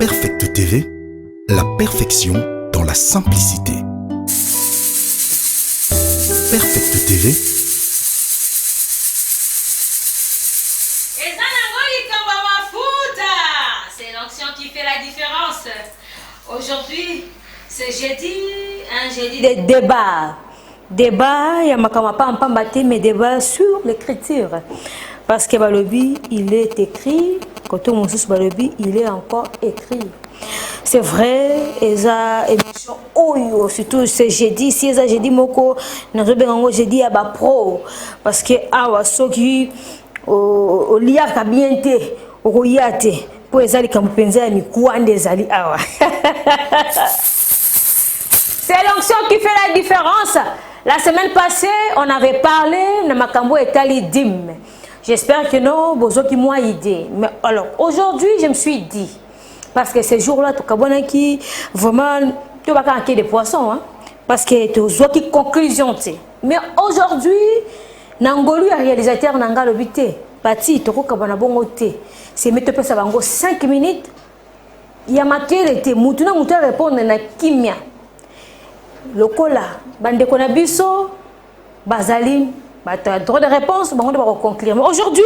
Perfect TV, la perfection dans la simplicité. Perfect TV. C'est l'onction qui fait la différence. Aujourd'hui, c'est jeudi, un jeudi de débat. Débat, il y a mais débat sur l'écriture. Parce que Balobi, il est écrit, quand on dit Balobi, il est encore écrit. C'est vrai, eza émission oyo, surtout c'est jeudi, si eza jeudi moko, nazo bengango jeudi ya ba pro parce que awa soki o liaka bien te, o yate, po ezali kampenza ya mikuande ezali awa. C'est l'onction qui fait la différence. La semaine passée, on avait parlé de Makambo et Tali Dim. J'espère que non, bozo qui m'a aidé. Mais alors, aujourd'hui, je me suis dit, parce que ces jours-là, tu as qui vraiment, tu vas pas des poissons, hein, parce que tu as une conclusion. Mais aujourd'hui, Nangolu, réalisateur Nanga Lobité, Pati, tu as bongoté. C'est mettre 5 minutes. Il y a matière, Moutuna Mouta répondre à Kimia. Le cola, bande konabiso, bazaline. Droit de réponse, on va conclure. Aujourd'hui,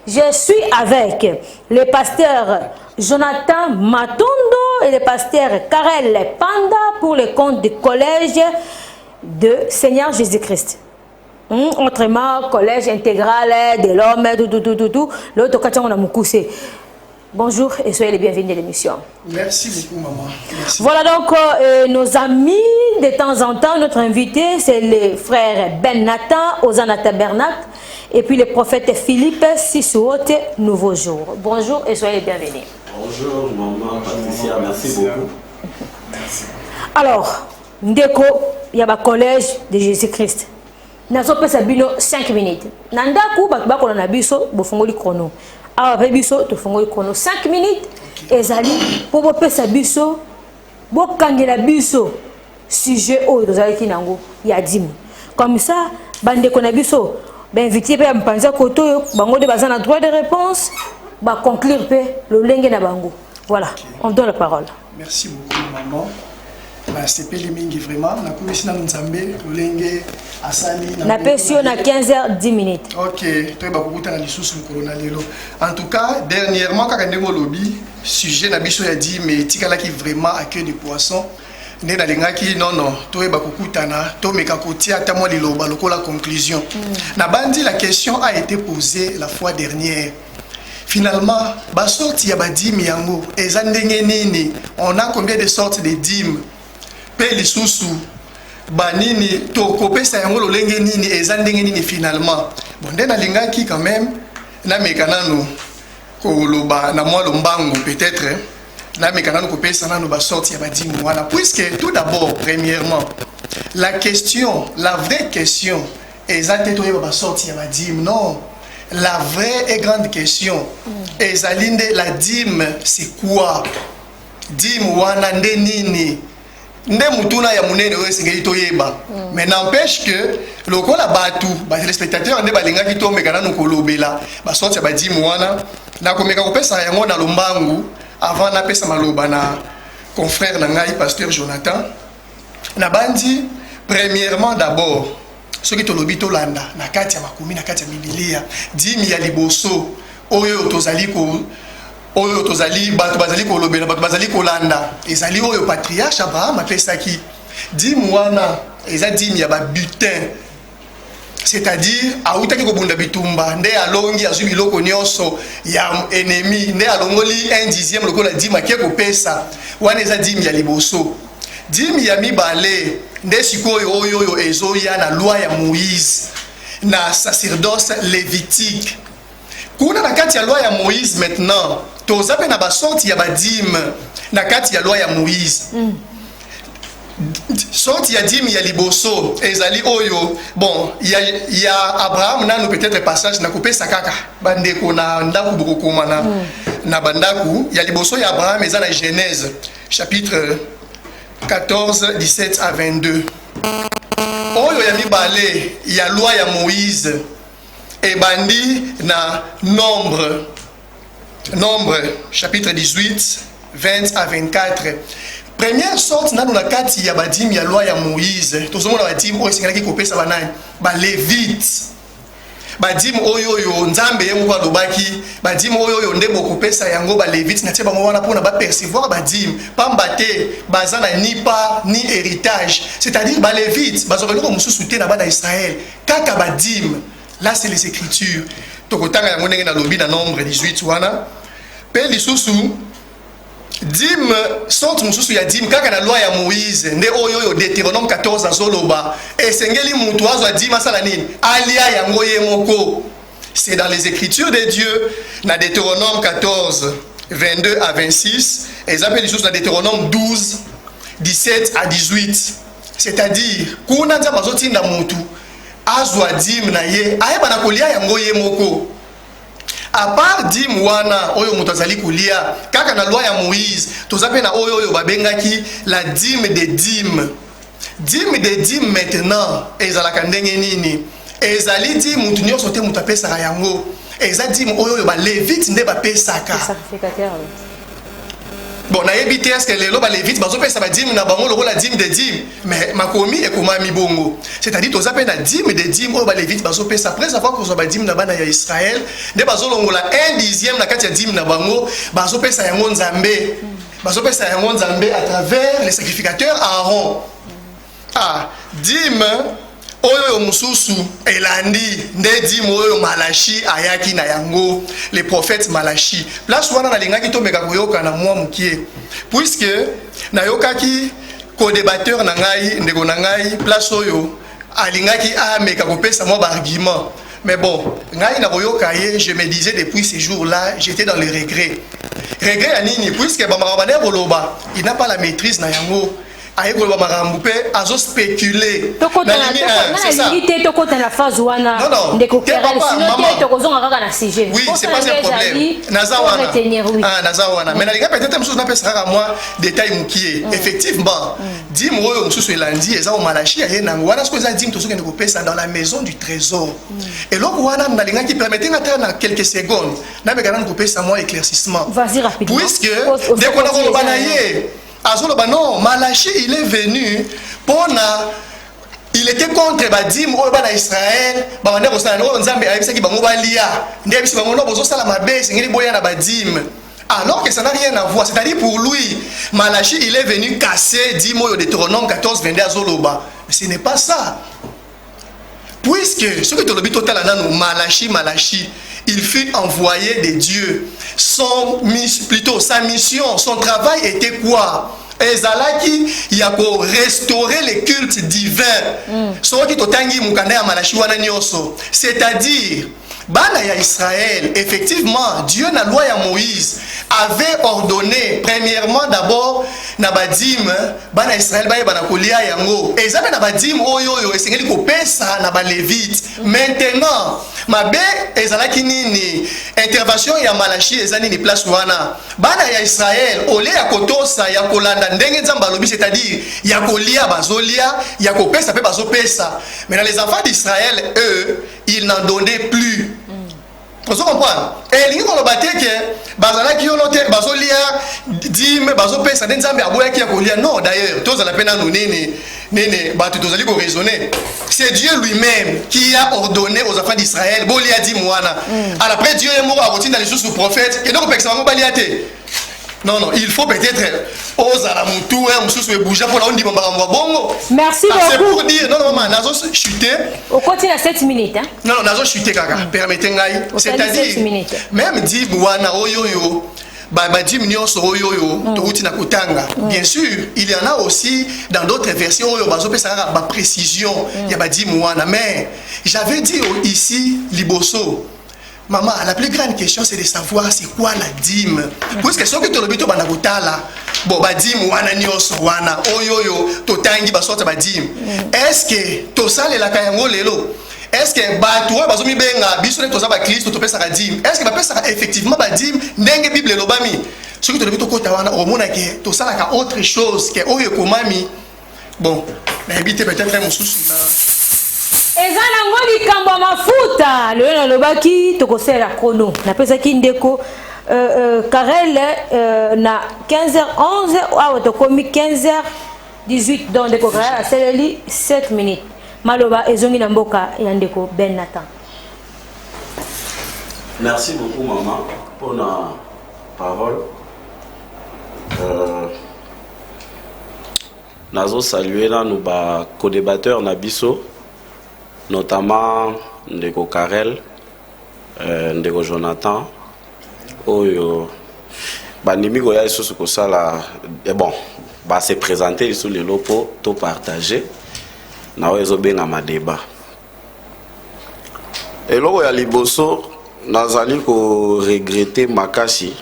je suis avec le pasteur Jonathan Matondo et le pasteur Karel Panda pour le compte du collège de Seigneur Jésus-Christ. Autrement, collège intégral de l'homme, tout. L'autre, quand on a moussé. Bonjour et soyez les bienvenus à l'émission. Merci beaucoup, maman. Merci. Voilà donc nos amis, de temps en temps, notre invité, c'est le frère Ben Nathan, Osana Tabernacle, et puis le prophète Philippe Sissouote, Nouveau Jour. Bonjour et soyez les bienvenus. Bonjour, maman Patricia, merci beaucoup. Merci. Alors, Ndeko, il y a un collège de Jésus-Christ. Nous avons 5 minutes. Nandaku, on a biso, bofongoli chrono. Alors, biso, tu fongoli chrono 5 minutes. Et Zali, pour vous faire biso, vous kangela biso, sujet au Nango, il y a 10 000. Comme ça, bande konabiso, ben invité à me penser koto, bango de bazan a droit de réponse, ba conclure le lengue na bango. Voilà, on donne la parole. Merci beaucoup, maman. C'est Pélimingi vraiment. Na commission Nzambe, Lolenge, Asali. Na pession à 15h 10 minutes. Ok, très bien. Beaucoup de sous corona lelo. En tout cas, dernièrement, quand on a lobby, sujet na biso ya dit mais tikala qui vraiment accueille des poissons. Né na lenga qui non, toi beaucoup tana, toi meka koti ata moi liloba loko la conclusion. Na bandi la question a été posée la fois dernière. Finalement, ba sorti ya ba dîme yango, eza ndenge nini? On a combien de sortes de dîmes? Peli susu banini to kopesa yango lolenge nini ezandenge nini finalement bon ndena lingaki quand même na mekanano ko loba na moi lombango peut-être na mekanano kopesa nano ba sorti ya badimu voilà puisque tout d'abord premièrement la question la vraie question ezate to ba sorti ya badimu non la vraie et grande question ezalinde la dîme c'est quoi dîme wana ndenini nde mutuna ya munene oyo singeli toyeba mais n'empêche que lokola batu ba téléspectateurs nde balinga ki tomeka nanu kolobela ba sorti ba dimu wana na komeka kopesa yango na lombangu avant na pesa maloba na confrère na ngai pasteur Jonathan na bandi premièrement d'abord ce qui tolobi tolanda na kati ya makumi na kati ya Biblia dimi ya liboso oyo tozali ko oyo tozali bato bazali kolobela bato bazali kolanda ezali oyo patriarche Abraham apesaki dîme wana eza dîme ya ba butin c'est-à-dire autaki kobunda bitumba nde alongi azwi biloko nyonso ya ennemi nde alongoli 1/10 lokola dîme ake kopesa wana eza dîme ya liboso dîme ya mibale nde sikoyo oyo ezoya na loi ya Moïse na sacerdoce lévitique kuna na kati ya loi ya Moïse maintenant toza pe na ba sorti ya ba dîme na kati ya loi ya Moïse sorti ya dîme ya liboso ezali oyo bon ya Abraham nanu peut-être passage na kopesa kaka bandeko na ndaku bokokoma na bandaku ya liboso ya Abraham eza na Genèse chapitre 14 17 à 22 oyo ya mibale ya loi ya Moïse et bandi na nombre chapitre 18 20 à 24. Première sorte, nous avons kati ya badim ya loi ya Moïse. Tout le monde a dit, oh, c'est qui copie ça banane. Ba lévite. Badim oyoyo nzambe yemu ba lobaki. Badim oyoyo ndebo kopesa yango ba lévite na tieba ngwana pona ba percevoir badim. Pambate bazana ni pas ni héritage. C'est-à-dire ba lévite, bazokelo ko mususu te na bana Israël. Kaka badim. Là c'est les écritures. Tokotanga yango ndenge na lobi na nombre 18 wana. Pe lisusu dim sorte mususu ya dim kaka na loi ya Moïse nde oyo Deutéronome 14 azoloba esengeli mutu azwa dim asala nini alia yango ye moko. C'est dans les écritures de Dieu na Deutéronome 14 22 à 26 et ça peut lisusu na Deutéronome 12 17 à 18. C'est-à-dire kuna nza bazotinda mutu azwa dim na ye ayeba na kolia yango ye moko. À part dim wana oyo moto azali kulia kaka na loi ya Moïse tozape na oyo babengaki la dîme des dîmes. Dîme des dîmes maintenant ezalaka ndenge nini ezali dim mutu nyonso te mutu apesaka yango eza dim oyo ba lévite nde bapesaka. Bon, na yebite est-ce que les loba lévite bazo pesa ba dîme na bango lokola dîme de dîme mais makomi et komami bongo. C'est-à-dire to zape na dîme de dîme oyo ba lévite bazo pesa après avoir ko zo ba dîme na bana ya Israël, de bazo longola 1/10 na kati ya dîme na bango bazo pesa yango nzambe. Bazo pesa yango nzambe à travers les sacrificateurs Aaron. Ah, dîme oyo mususu elandi nde dîme oyo Malachi ayaki na yango les prophètes Malachi place wana na lingaki to meka koyoka na mwa mukie puisque na yokaki ko débatteur na ngai ndeko na ngai place oyo alingaki ameka kopesa mwa ba argument mais bon ngai na koyoka ye je me disais depuis ces jours-là j'étais dans le regret ya nini puisque ba marabane boloba il n'a pas la maîtrise na yango. Oui, c'est pas un problème. Mais effectivement, dans la maison du trésor. Et là, qui permettait quelques secondes, éclaircissement. Vas-y rapidement. Puisque dès qu'on a non, Malachi il est venu pour il était contre badim au bana Israël, bana ko sana no nzambe ayebisaki bango balia, ndebisi bango no bozo sala mabe sengeli boya na badim. Alors que ça n'a rien à voir, c'est-à-dire pour lui, Malachi il est venu casser dimo de Deutéronome 14 22 azoloba. Mais ce n'est pas ça. Puisque ce que tu le total anano Malachi, il fut envoyé de Dieu. Sa mission, son travail était quoi? Ezalaki yako restaurer les cultes divins. C'est-à-dire bana ya Israël, effectivement, Dieu na loi ya Moïse avait ordonné premièrement d'abord na badim bana Israël baye bana kolia yango. Ezabe na badim oyo esengeli ko pesa na ba lévite. Maintenant, mabe ezalaki nini? Intervention ya Malachi ezani ni place wana. Bana ya Israël ole ya kotosa ya kolanda ndenge nzamba lobi, c'est-à-dire ya kolia bazolia, ya ko pesa pe bazopesa. Mais les enfants d'Israël eux, ils n'en donnaient plus. Vous comprenez? Et les gens qui ont dit bazala ki olote bazolia dime bazopesa nzambe aboya ki akolia. Non, d'ailleurs tous la peine nous nene batu tozali ko raisonner. C'est Dieu lui-même qui a ordonné aux enfants d'Israël bolia di mwana. Alors après Dieu est mort à routine dans les sous prophètes et donc peksa ngo baliate. Non, il faut peut-être oser la moutou et on bouger pour la on dit bongo. Merci beaucoup. C'est pour dire non nazo chuter. Au côté de 7 minutes hein. Non, nazo chuter kaka. Permettez-moi. C'est-à-dire même dit wana oyoyo ba dim nyonso oyoyo touti na kutanga. Bien sûr, il y en a aussi dans d'autres versions oyo bazo pesa ba précision ya ba dim wana, mais j'avais dit ici liboso. Maman, la plus grande question c'est de savoir c'est quoi la dîme. Puisque ce que tu le bito banagotala, bon ba dîme wana nyonso wana oyoyo totangi ba sorte ba dîme. Est-ce que to sale la kayango lelo? Est-ce que ba toi bazomi benga biso ne toza ba Christ to pesa ka dîme? Est-ce que ba pesa effectivement ba dîme ndenge Bible lobami? Ce que tu le bito kota wana o mona ke to sala ka autre chose que oyo komami. Bon, na habite peut-être un mususu na eza nango likambo mafuta lelo nalobaki tokosela kono napesaki ndeko Karel na 15h11 ou to komi 15h18 donc de Karel c'est 7 minutes maloba ezongi na mboka ya ndeko Ben Nathan. Merci beaucoup maman pour la parole. Nazo saluer là nous ba co-débatteurs Nabiso, notamment ndeko Karel, ndeko Jonathan, oyo bandimi ko ya isusu ko sala bon ba se présenter sur les locaux to partager na oyo benga ma débat. Et loko ya liboso nazali ko regretter makasi.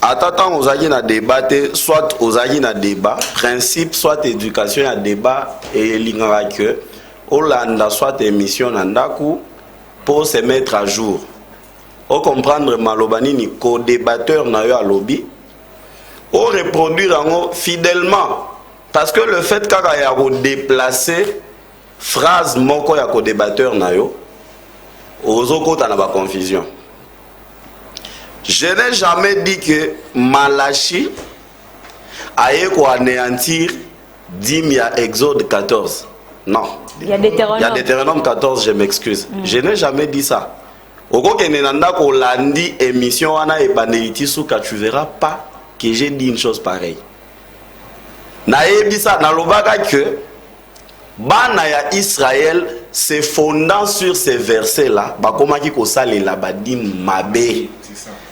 Attends, aux agues na débattre, soit aux agues na débat, principe, soit éducation à débat et l'ingara que, Hollanda soit émission nandaku pour se mettre à jour. Au comprendre malobani ni co-débatteur na yo à lobby, au reproduire en fidèlement, parce que le fait qu'il y a déplacer phrase moko ya co-débatteur na yo, aux autres na ba confusion. Je n'ai jamais dit que Malachi a anéantir Dimia Exode 14. Non. Il y a Deutéronome 14, je m'excuse. Je n'ai jamais dit ça. Au cas où landi émission ana et baneliti souka, tu verras pas que j'ai dit une chose pareille. Naebi ça na lobaka que bana ya Israël se fondant sur ces versets là, ba komaki ko salela ba dim mabe.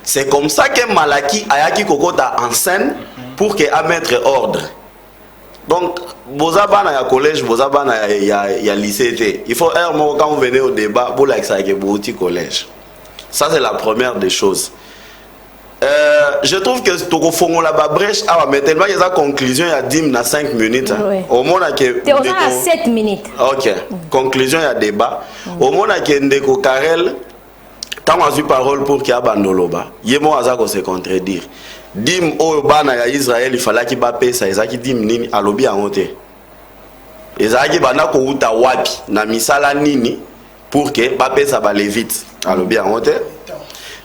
C'est comme ça que Malaki ayaki kokota en scène pour que a mettre ordre. Donc, bozabana ya collège, bozabana ya lycée. Il faut quand vous venez au débat, vous l'avez au collège. Ça c'est la première des choses. Je trouve que Toko Fongo la brèche a mais tellement il y a conclusion il y a 10 na 5 minutes. Oui. Au moins que tu as 7 minutes. OK. Conclusion il y a débat. Au moins que ndeko Karel tant on a eu parole pour qu'il y ait bandoloba, yemo azako se contredire. Dim o bana ya Israël il fallait qu'il bape ça ezaki dim nini alobi angote. Ezaki bana ko uta wapi na misala nini pour que bape ça ba lévite alobi angote.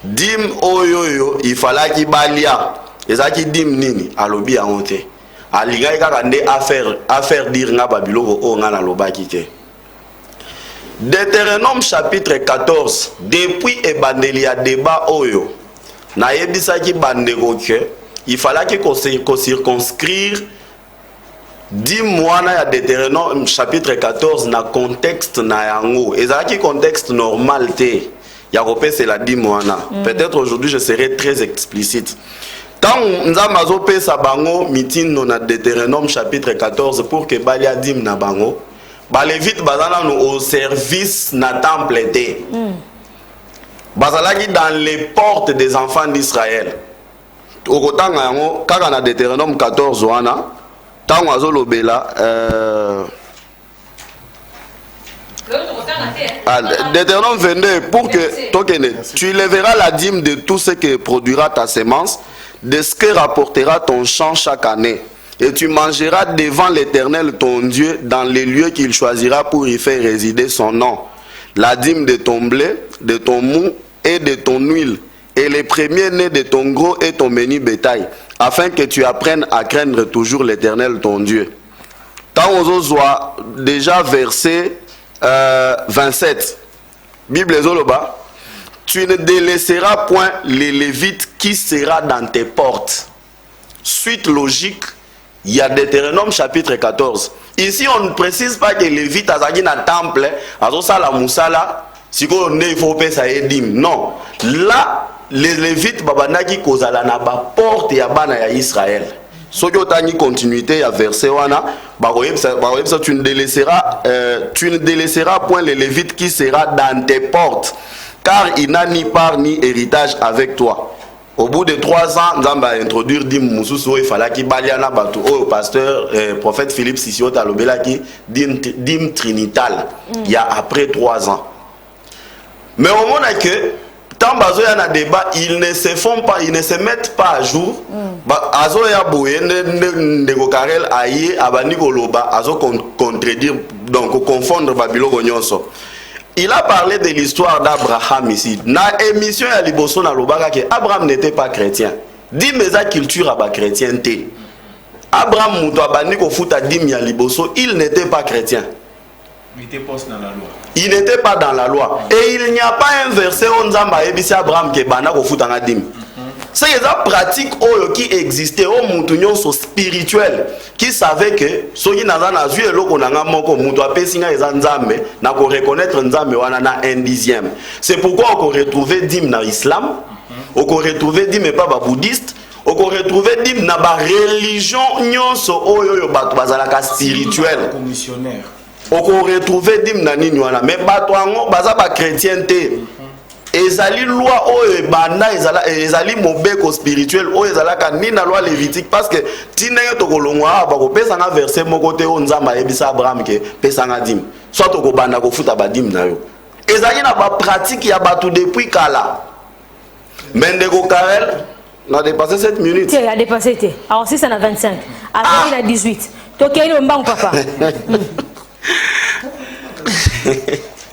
Dim oyoyo il fallait qu'il balia ezaki dim nini alobi angote. Alinga kaka nde affaire dire nga babiloko o nga na lobaki te. Deutéronome chapitre 14, depuis ebandeli ya débat oyo, na yebisaki bandeko que il fallait qu'on circonscrire 10 mois na ya Deutéronome chapitre 14 na contexte na yango. Ezaki contexte normal te. Ya kopese la 10 mois na. Peut-être aujourd'hui je serai très explicite. Tant nzamba zo pesa bango mitin no na Deutéronome chapitre 14 pour que balia dim na bango. Balévite bazala nous au service na temple été. Bazala qui dans les portes des enfants d'Israël. Au kotanga yango kaka na Deutéronome 14 wana tango azolobela Deutéronome 22 pour que tu lèveras la dîme de tout ce que produira ta semence, de ce que rapportera ton champ chaque année. Et tu mangeras devant l'Éternel ton Dieu dans les lieux qu'il choisira pour y faire résider son nom. La dîme de ton blé, de ton mou et de ton huile, et les premiers-nés de ton gros et ton menu bétail, afin que tu apprennes à craindre toujours l'Éternel ton Dieu. Tant aux soit déjà verset 27. Bible Zoloba. Tu ne délaisseras point les Lévites qui sera dans tes portes. Suite logique. Il y a Deutéronome chapitre 14. Ici, on ne précise pas que les Lévites azaki na temple, azosa la musala, si il faut payer ça edim. Non. Là, les Lévites babandaki kozala na ba porte ya bana ya Israël. Soki otani continuité ya verset wana, tu ne délaisseras point les Lévites qui sera dans tes portes, car il n'a ni part ni héritage avec toi. Au bout de 3 ans, Nzamba a introduit Dim Moussousou, il fallait qu'il baliana batou. Oh, pasteur, prophète Philippe Sissio Talobela qui Dim Trinital. Il y a après 3 ans. Mais au moment que, tant bazo y a un débat, ils ne se font pas, ils ne se mettent pas à jour. Azo ya bouye, ndeko Karel aye, abani koloba, azo contredire, donc confondre Babylone Gonyoso. Il a parlé de l'histoire d'Abraham ici. Dans l'émission à Liboso na Lobaka que Abraham n'était pas chrétien. Dis mais la culture à la chrétienté. Abraham Mouto Abani ko futa dim ya Liboso, il n'était pas chrétien. Il était pas dans la loi. Il n'était pas dans la loi. Et il n'y a pas un verset où on a dit Abraham qui bana ko futa na dim. C'est une pratique qui existait au Moutounion spirituel qui savait que ceux qui n'ont pas vu le Konanga Moko Mouto a pessinga Nzambe n'a ko reconnaître Nzambe wana na 1/10. C'est pourquoi on retrouve dim dans l'islam, on retrouve dim mais pas bouddhiste, on retrouve dim na ba religion nyonso oyo bato bazalaka spirituel. Commissionnaire. On retrouve dim na nini wana mais bato ango baza ba chrétienté. Ezali loi oyo banda ezali mobeko spirituel oyo ezalaka ni na loi lévitique parce que tinenge tokolongwa ba ko pesa na verset moko te o Nzamba yebisa Abraham ke pesa na dim soit to ko banda ko futa ba dim na yo ezali na ba pratique ya batu depuis kala Mendeko Karel n'a dépassé 7 minutes. Il a dépassé. Alors si ça a 25. Après il a 18. Donc il est bon papa.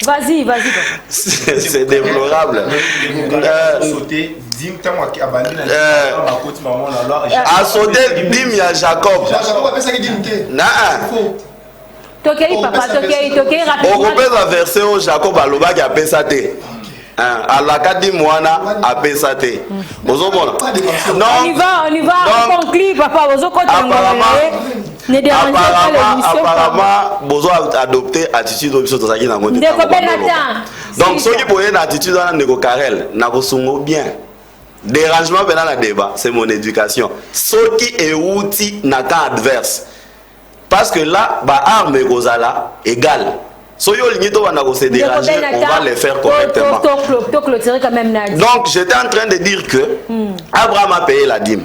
Vas-y, papa. C'est déplorable. A sauté dim ya Jacob. Tokei papa, tokei rapidement. On repère la verset où Jacob a l'oba qui a pesate. Alaka dim wana a pesate. On y va, on conclut papa. Apparemment, Bozo a adopté attitude de donc, ceux qui pourraient une attitude dans le Karel, n'a pas bien. Dérangement pendant le débat, c'est mon éducation. Ceux qui est outil n'a qu'un adverse. Parce que là, arme et gozala égal. Si on se déranger, on va les faire correctement. Donc, j'étais en train de dire que Abraham a payé la dîme.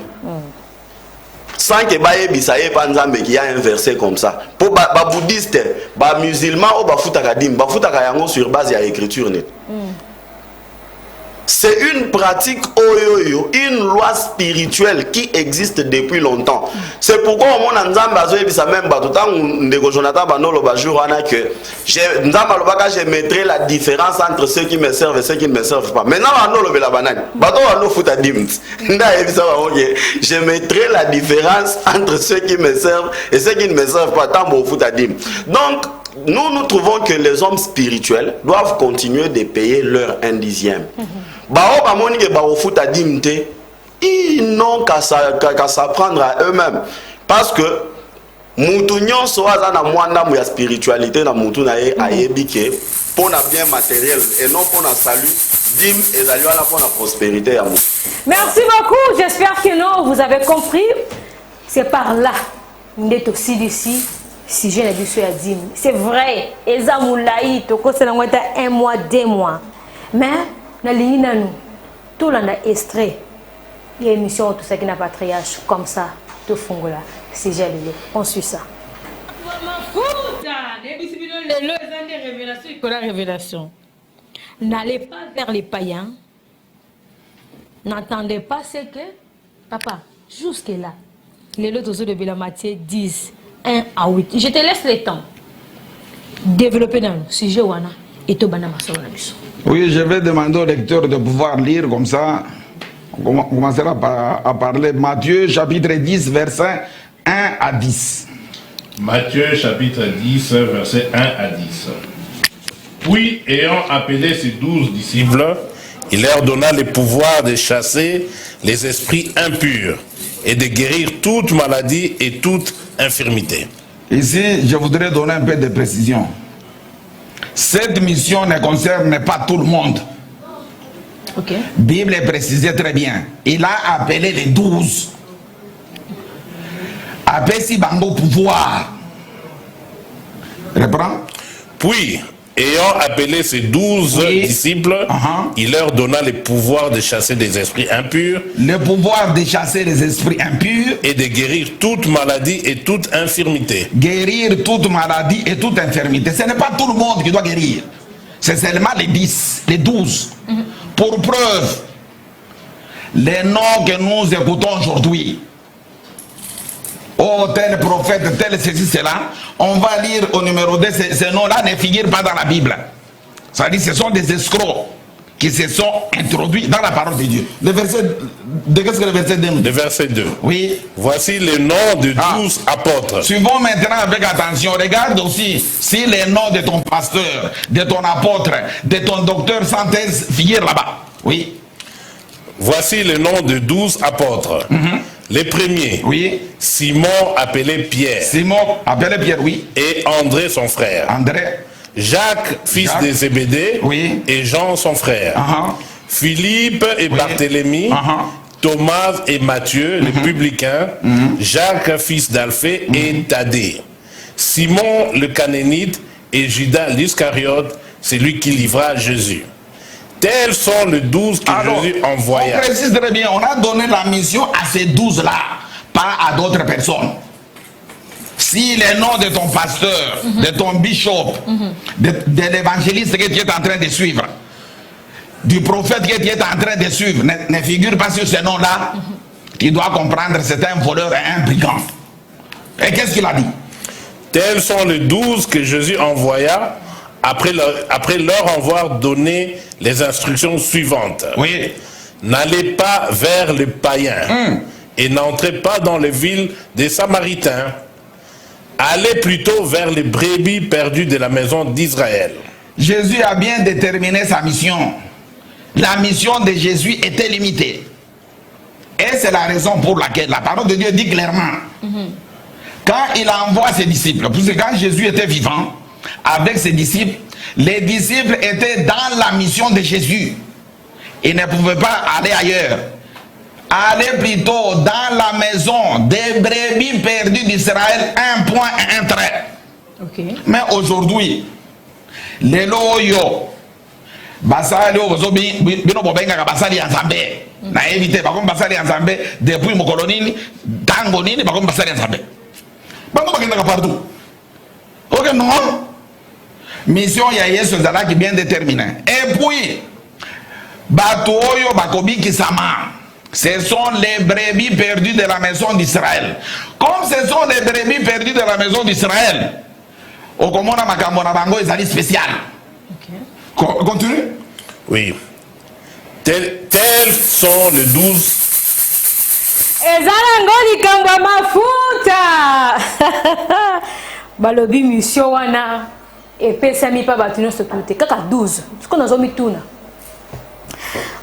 Sans que Bisaye Panzambe qui a un verset comme ça. Pour les bouddhistes, les musulmans, ils foutent la dîme, ils foutent la sur base de l'écriture. C'est une pratique, une loi spirituelle qui existe depuis longtemps. C'est pourquoi on a même je mettrai la différence entre ceux qui me servent et ceux qui ne me servent pas. Maintenant, je mettrai la différence entre ceux qui me servent et ceux qui ne me servent pas. Donc, nous trouvons que les hommes spirituels doivent continuer de payer leur 1/10. Ils n'ont qu'à s'apprendre à eux-mêmes. Parce que Moutounion soit dans la spiritualité, dans pour la bien matériel et non pour la salut, dim et pour la prospérité. Merci beaucoup. J'espère que non, vous avez compris. C'est par là. Nous sommes aussi d'ici. Si j'ai la vie à dim. C'est vrai. Ezamoulaï, toko c'est un mois, 2 mois. Mais na ligne nous tout là extrait il y a une émission tout ça qui n'a pas triage comme ça tout fongola c'est jalilé on suit ça révélation n'allez pas vers les païens n'entendez pas ce que papa jusque là les autres de Matthieu 10 1 à 8 je te laisse le temps développer dans le sujet wana et tout banama sur la mission. Oui, je vais demander au lecteur de pouvoir lire comme ça. On commencera à parler. Matthieu chapitre 10, verset 1 à 10. Matthieu chapitre 10, verset 1 à 10. Puis, ayant appelé ses 12 disciples, il leur donna le pouvoir de chasser les esprits impurs et de guérir toute maladie et toute infirmité. Ici, je voudrais donner un peu de précision. Cette mission ne concerne pas tout le monde. Okay. Bible est précisée très bien. Il a appelé les 12. Appelé si bango pouvoir. Reprends. Puis, ayant appelé ses 12 disciples, il leur donna le pouvoir de chasser des esprits impurs. Le pouvoir de chasser les esprits impurs. Et de guérir toute maladie et toute infirmité. Guérir toute maladie et toute infirmité. Ce n'est pas tout le monde qui doit guérir. C'est seulement les 10, les 12. Pour preuve, les noms que nous écoutons aujourd'hui. Oh, tel prophète, tel ceci, cela. On va lire au numéro 2, ces noms-là ne figurent pas dans la Bible. Ça dit, ce sont des escrocs qui se sont introduits dans la parole de Dieu. Le verset, qu'est-ce que le verset 2 nous dit? Le verset 2. Oui. Voici les noms de 12 apôtres. Suivons maintenant avec attention. Regarde aussi si les noms de ton pasteur, de ton apôtre, de ton docteur sans thèse figurent là-bas. Oui. Voici le nom de 12 apôtres. Les premiers, Oui. Simon appelé Pierre. Simon, appelé Pierre, oui. Et André son frère. André. Jacques, fils Jacques. de Zébédée. Oui. Et Jean son frère. Philippe et Barthélemy. Thomas et Matthieu, les publicains. Jacques, fils d'Alphée et Thaddée. Simon le Canénite et Judas l'Iscariote, c'est lui qui livra Jésus. Tels sont les 12 que Jésus envoya. On précise très bien, on a donné la mission à ces 12-là, pas à d'autres personnes. Si les noms de ton pasteur, de ton bishop, de l'évangéliste que tu es en train de suivre, du prophète que tu es en train de suivre, ne figure pas sur ces noms-là, tu dois comprendre que c'est un voleur et un brigand. Et qu'est-ce qu'il a dit? Tels sont les 12 que Jésus envoya après leur avoir donné les instructions suivantes. Oui. N'allez pas vers les païens et n'entrez pas dans les villes des Samaritains. Allez plutôt vers les brebis perdues de la maison d'Israël. Jésus a bien déterminé sa mission. La mission de Jésus était limitée. Et c'est la raison pour laquelle la parole de Dieu dit clairement, quand il envoie ses disciples, parce que quand Jésus était vivant, avec ses disciples, les disciples étaient dans la mission de Jésus. Ils ne pouvaient pas aller ailleurs. Allez plutôt dans la maison des brebis perdues d'Israël, un point et un trait. Mais aujourd'hui, les loyaux, basali ozobi bino bobenga basali nzambe na éviter ba basali nzambe depuis mo kolonini tango nini ba basali nzambe bango bakenda partout. OK, non, mission ya Yesu ezala qui bien déterminée. Et puis bato oyo bakobiki sama, ce sont les brebis perdues de la maison d'Israël. Comme ce sont les brebis perdues de la maison d'Israël, okomona makambo na bango ezali spécial. Continue. Oui. Tels sont les 12. Ezala ngoli kamba mafuta. Balobi mission wana epesami pa batu nyonso tute kaka 12. Siko nazomi tuna.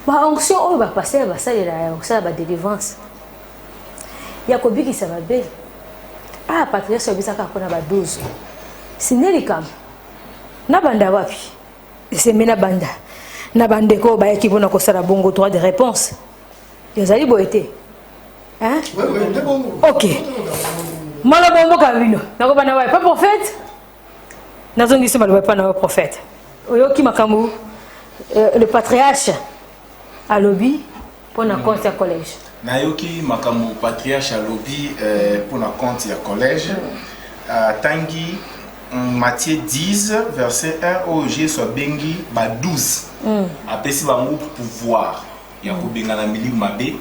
Ba onction oyo ba passer ba salela ya osala ba délivrance. Yakobiki sa babe. Ah patria so bisaka kona ba 12. Sineli kam. Na banda wapi? C'est mena banda. Na bandeko ba ekibona ko sala bongo droit de réponse. Yozali boete. Hein? Oui, c'est bon. OK. Mala bombo kabino. Nako bana wa pas prophète. Nazongi se malwa pas na prophète. Oyoki makamu le patriarche à lobby pour na compte ya collège. Nayoki makamu patriarche à lobby pour na compte ya collège. Tangi Matthieu 10, verset 1, au Jésus bengi ba 12. Apesi bango pouvoir. Ya ko benga na mili mabe.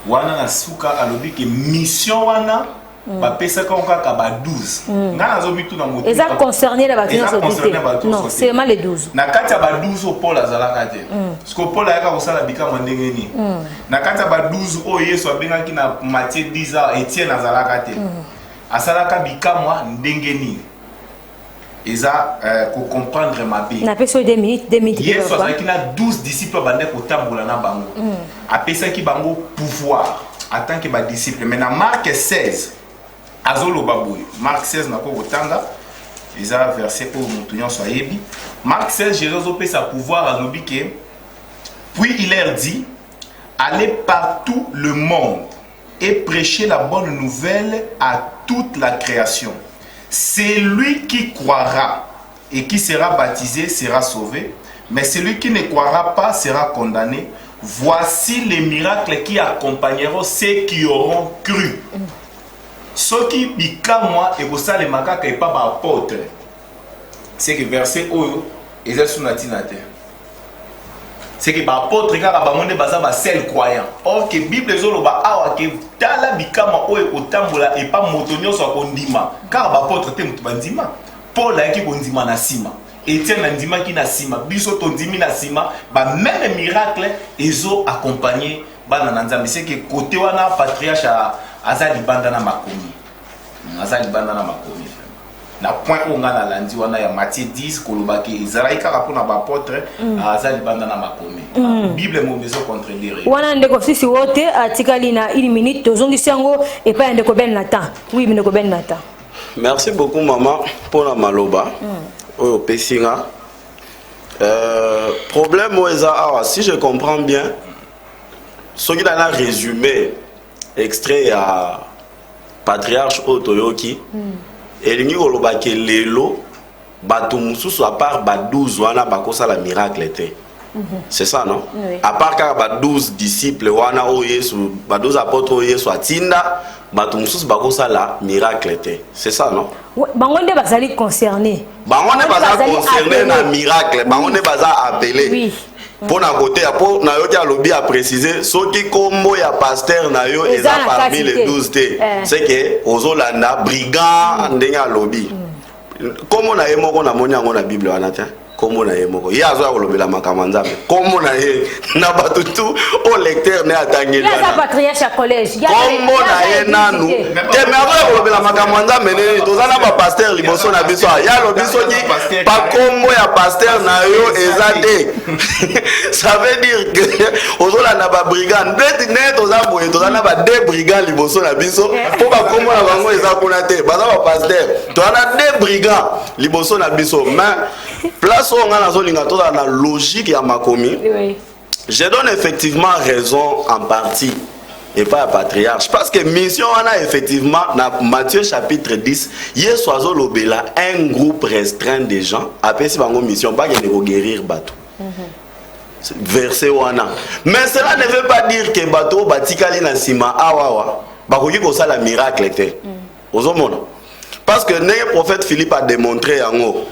Wana na suka alobi ke mission wana ba pesa ka ba 12. Ngana zo bitu na moto. Et ça concerné la bâtiment société. Non, c'est seulement les 12. Na kati ya ba 12 au Paul azalaka te. Parce que Paul ayaka kosala bikama ndenge ni. Na kati ya ba 12 o Yesu abengaki na Matthieu 10 Étienne azalaka te. Asalaka bikama ndenge ni. Eza pour comprendre ma vie. Na peso 2 minutes. Yesu azalaki na 12 disciples bande kotambola na bango. Apesaki bango pouvoir en tant que ba disciples. Mais na Marc 16 azolo baboy. Marc 16 nako kotanga. Eza verset pour mutunyo so yebi. Marc 16 Jésus pesa pouvoir alobi ke. Puis il leur dit, allez partout le monde et prêchez la bonne nouvelle à toute la création. Celui qui croira et qui sera baptisé sera sauvé, mais celui qui ne croira pas sera condamné. Voici les miracles qui accompagneront ceux qui auront cru. Ceux qui bikamwa et vous savez les macaques et pas apôtre. C'est que verset oyo et sous natinate. C'est que apôtre car abamonde baza ba seul croyant. Or que Bible zolo ba awa ke tala bikama oyo kotambola et pas motonyo so kondima. Car apôtre te mutu bandima. Paul a ki kondima na sima. Etienne Nandima qui na sima, biso tondimi na sima, ba même miracle ezo accompagné bana nanzambe. C'est que côté wana patriarche azali banda na makomi. Azali banda na makomi. Na point où on a landi wana ya Matthieu 10 kolobaki Israël rapona ba apôtre azali banda na makomi. Bible mo bezo contredire. Wana ndeko sisi wote atikali na 1 minute tozongisi yango et pas ndeko Ben Nathan. Oui, ndeko Ben Nathan. Merci beaucoup maman pour la maloba. Oh pesinga. Problème oeza si je comprends bien ce qui a résumé extrait à patriarche Otoyoki elingi koloba ke lelo bato mususu à part ba 12 wana bakosa la miracle était. C'est ça non? Oui. À part car ba 12 disciples wana o Yesu ba 12 apôtres o Yesu atinda bato mususu bakosa la miracle était. C'est ça non? Bango nde bazali concerné. Bango nde bazali concerné na miracle, bango nde bazali appelé. Oui. Pour na côté pour na yo ki alobi a préciser soki kombo ya pasteur na yo eza parmi les 12 té. C'est que ozolanda brigand ndenge alobi. Komo na ye moko na moni yango na Bible wana ta. Komo na ye moko. Ya zo ya kolobela makambo nzambe. Komo na ye na batu tu au lecteur ne atangeli wana. Ya patriarche à collège. Komo na ye nanu. Te me azo ya kolobela makambo nzambe ne tozana ba pasteur liboso na biso. Ya lobi soki pa kombo ya pasteur na yo ezate. Ça veut dire que ozolanda ba brigand ne toza boye tozana ba deux brigands liboso na biso po ba kombo na bango eza kuna te. Baza ba pasteur. Tozana deux brigands liboso na biso. Mais place on a la logique à Makomi. Oui. Je donne effectivement raison en partie et pas à patriarche parce que mission on a effectivement dans Matthieu chapitre 10 Yesu azolobela un groupe restreint de gens après si bango mission pas de guérir bateau. Verset wana. Mais cela ne veut pas dire que bateau batikali na sima awawa bakoki ko sala miracle était. Ozomona. Parce que le prophète Philippe a démontré yango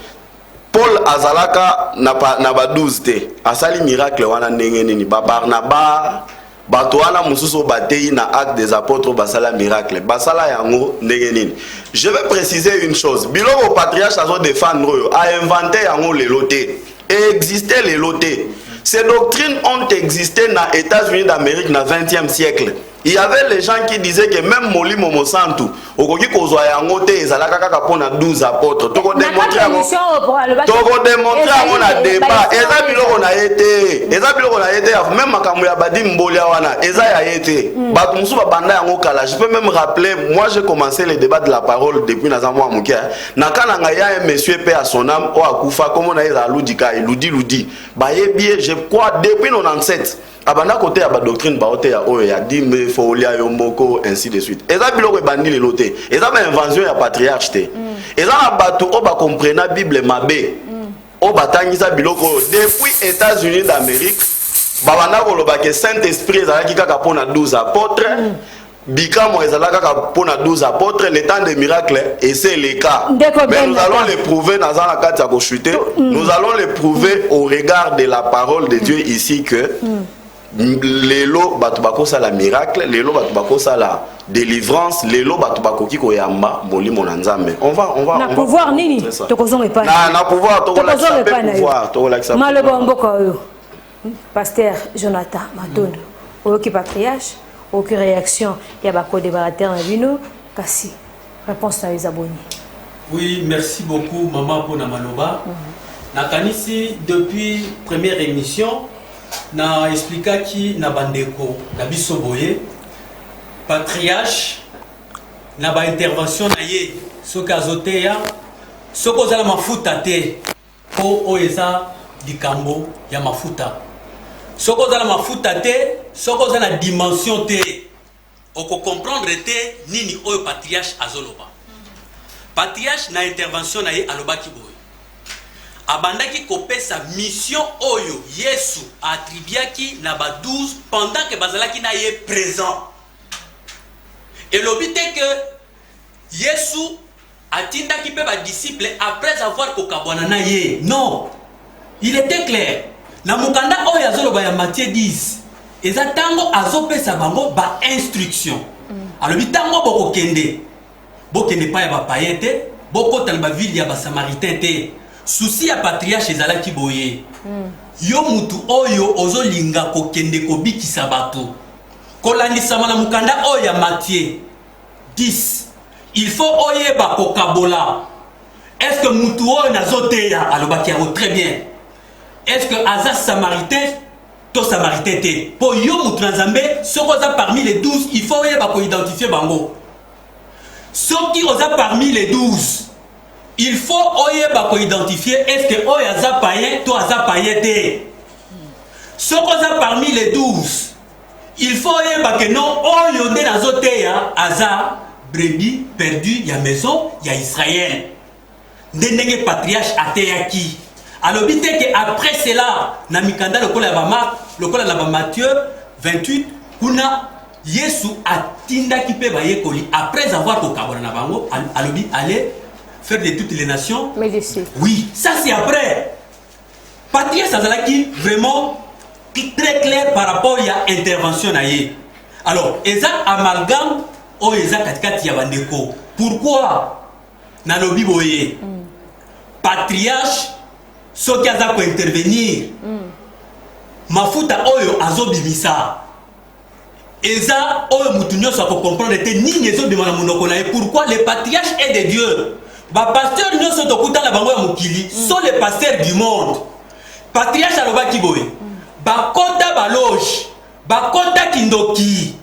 Paul azalaka na ba 12 te asali miracle wana ndenge nini ba Barnaba bato wana mususu batei na acte des apôtres basala miracle basala yango ndenge nini. Je vais préciser une chose biloko patriarche azo défendre a inventé yango le loté et existait le loté. Ces doctrines ont existé dans les États-Unis d'Amérique dans le 20e siècle. Il y avait les gens qui disaient que même Moli Momo Santu, okoki kozwa yango te ezalaka kaka pona 12 apôtres. Toko démontrer yango. Toko démontrer yango na débat. Eza biloko na yete. Eza biloko na yete même makambo ya badi mbolia wana. Eza ya yete. Bato musu ba banda yango kala. Je peux même rappeler, moi j'ai commencé le débat de la parole depuis nazamwa mukia. Na kana nga ya un monsieur paix à son âme o akufa comme on a eza ludika ludi. Ba yebie je crois depuis 97. Abanda côté ya ba doctrine ba ote ya oyo ya dimbe folia yo moko ainsi de suite. Eza biloko bandi le loté. Eza ba invention ya patriarche te. Eza na bato o ba comprena Bible mabe. O batangisa biloko depuis États-Unis d'Amérique. Ba banda ko loba ke Saint-Esprit ezalaki kaka pona 12 apôtres. Bikamo ezalaka kaka pona 12 apôtres, le temps des miracles et c'est le cas. Mais nous allons les prouver dans la carte à chuter. Nous allons les prouver au regard de la parole de Dieu ici que lelo batu bakosa la miracle, lelo batu bakosa la délivrance, lelo batu bakoki koyamba molimo na nzambe. On va na pouvoir nini tokozonga pa na pouvoir tokolakisa maloba mboka oyo pasteur Jonathan Matondo oyoki patriarche aucune réaction ya ba co-débatteur na bino kasi réponse na ezaboni. Oui, merci beaucoup maman pour na maloba. Na kanisi depuis première émission na expliqué qui na bandeko na biso boye patriarche na ba intervention na ye soki azoteya soki ozala mafuta te po oeza likambo ya mafuta soki ozala mafuta te soki ozala na dimension te oko comprendre te nini oyo patriarche azoloba. Patriarche na intervention na ye alobaki boye abandaki kopesa mission oyo Yesu attribuaki na ba 12 pendant que bazalaki na ye présent. Et l'obité que Yesu atindaki pe ba disciple après avoir kokabwana na ye. Non. Il était clair. Na mukanda oyo azoloba ya Matthieu 10. Eza tango azopesa bango ba instruction. Alors bitango bokokende. Bokende pa ya ba païen te, bokota na ba ville ya ba samaritain te. souci ya patriarche ezalaki boye yo mutu oyo ozolinga kokende kobikisa bato kolandisama na mukanda oyo ya Matthieu 10 il faut oyeba kokabola est-ce que mutu oyo nazoteya alobaki yango très bien est-ce que aza samaritain to samaritain te po yo mutu na Nzambe soko oza parmi les 12 il faut oyeba koidentifier bango soki oza parmi les 12 il faut oyeba identifier est-ce que oyo aza païen to aza païen te soko oza parmi les 12 il faut oyeba que non oyo nde nazoteya aza brebis perdu ya maison ya Israël nde ndenge patriarche ateyaki alobi te que après cela na mikanda lokola ya bamark lokola na Matthieu 28 kuna Yesu atindaki pe bayekoli après avoir kokabola na bango alobi allez faire de toutes les nations. Oui, ça c'est après. Patriarche azalaki vraiment très clair par rapport à intervention naie. Alors, eza amalgame o eza katikati ya bandeko. Pourquoi na lobi boye? Patriarche soki aza ko intervenir. Mafuta oyo azobimisa. Eza oyo mutu nyonso ko comprendre te nini ezo demana monoko na ye. Pourquoi le patriarche est de Dieu? Ba pasteur nyonso tokuta na bango ya mokili sont les pasteurs du monde. Patriarche alobaki boye. Ba kota ba loge, ba kota kindoki.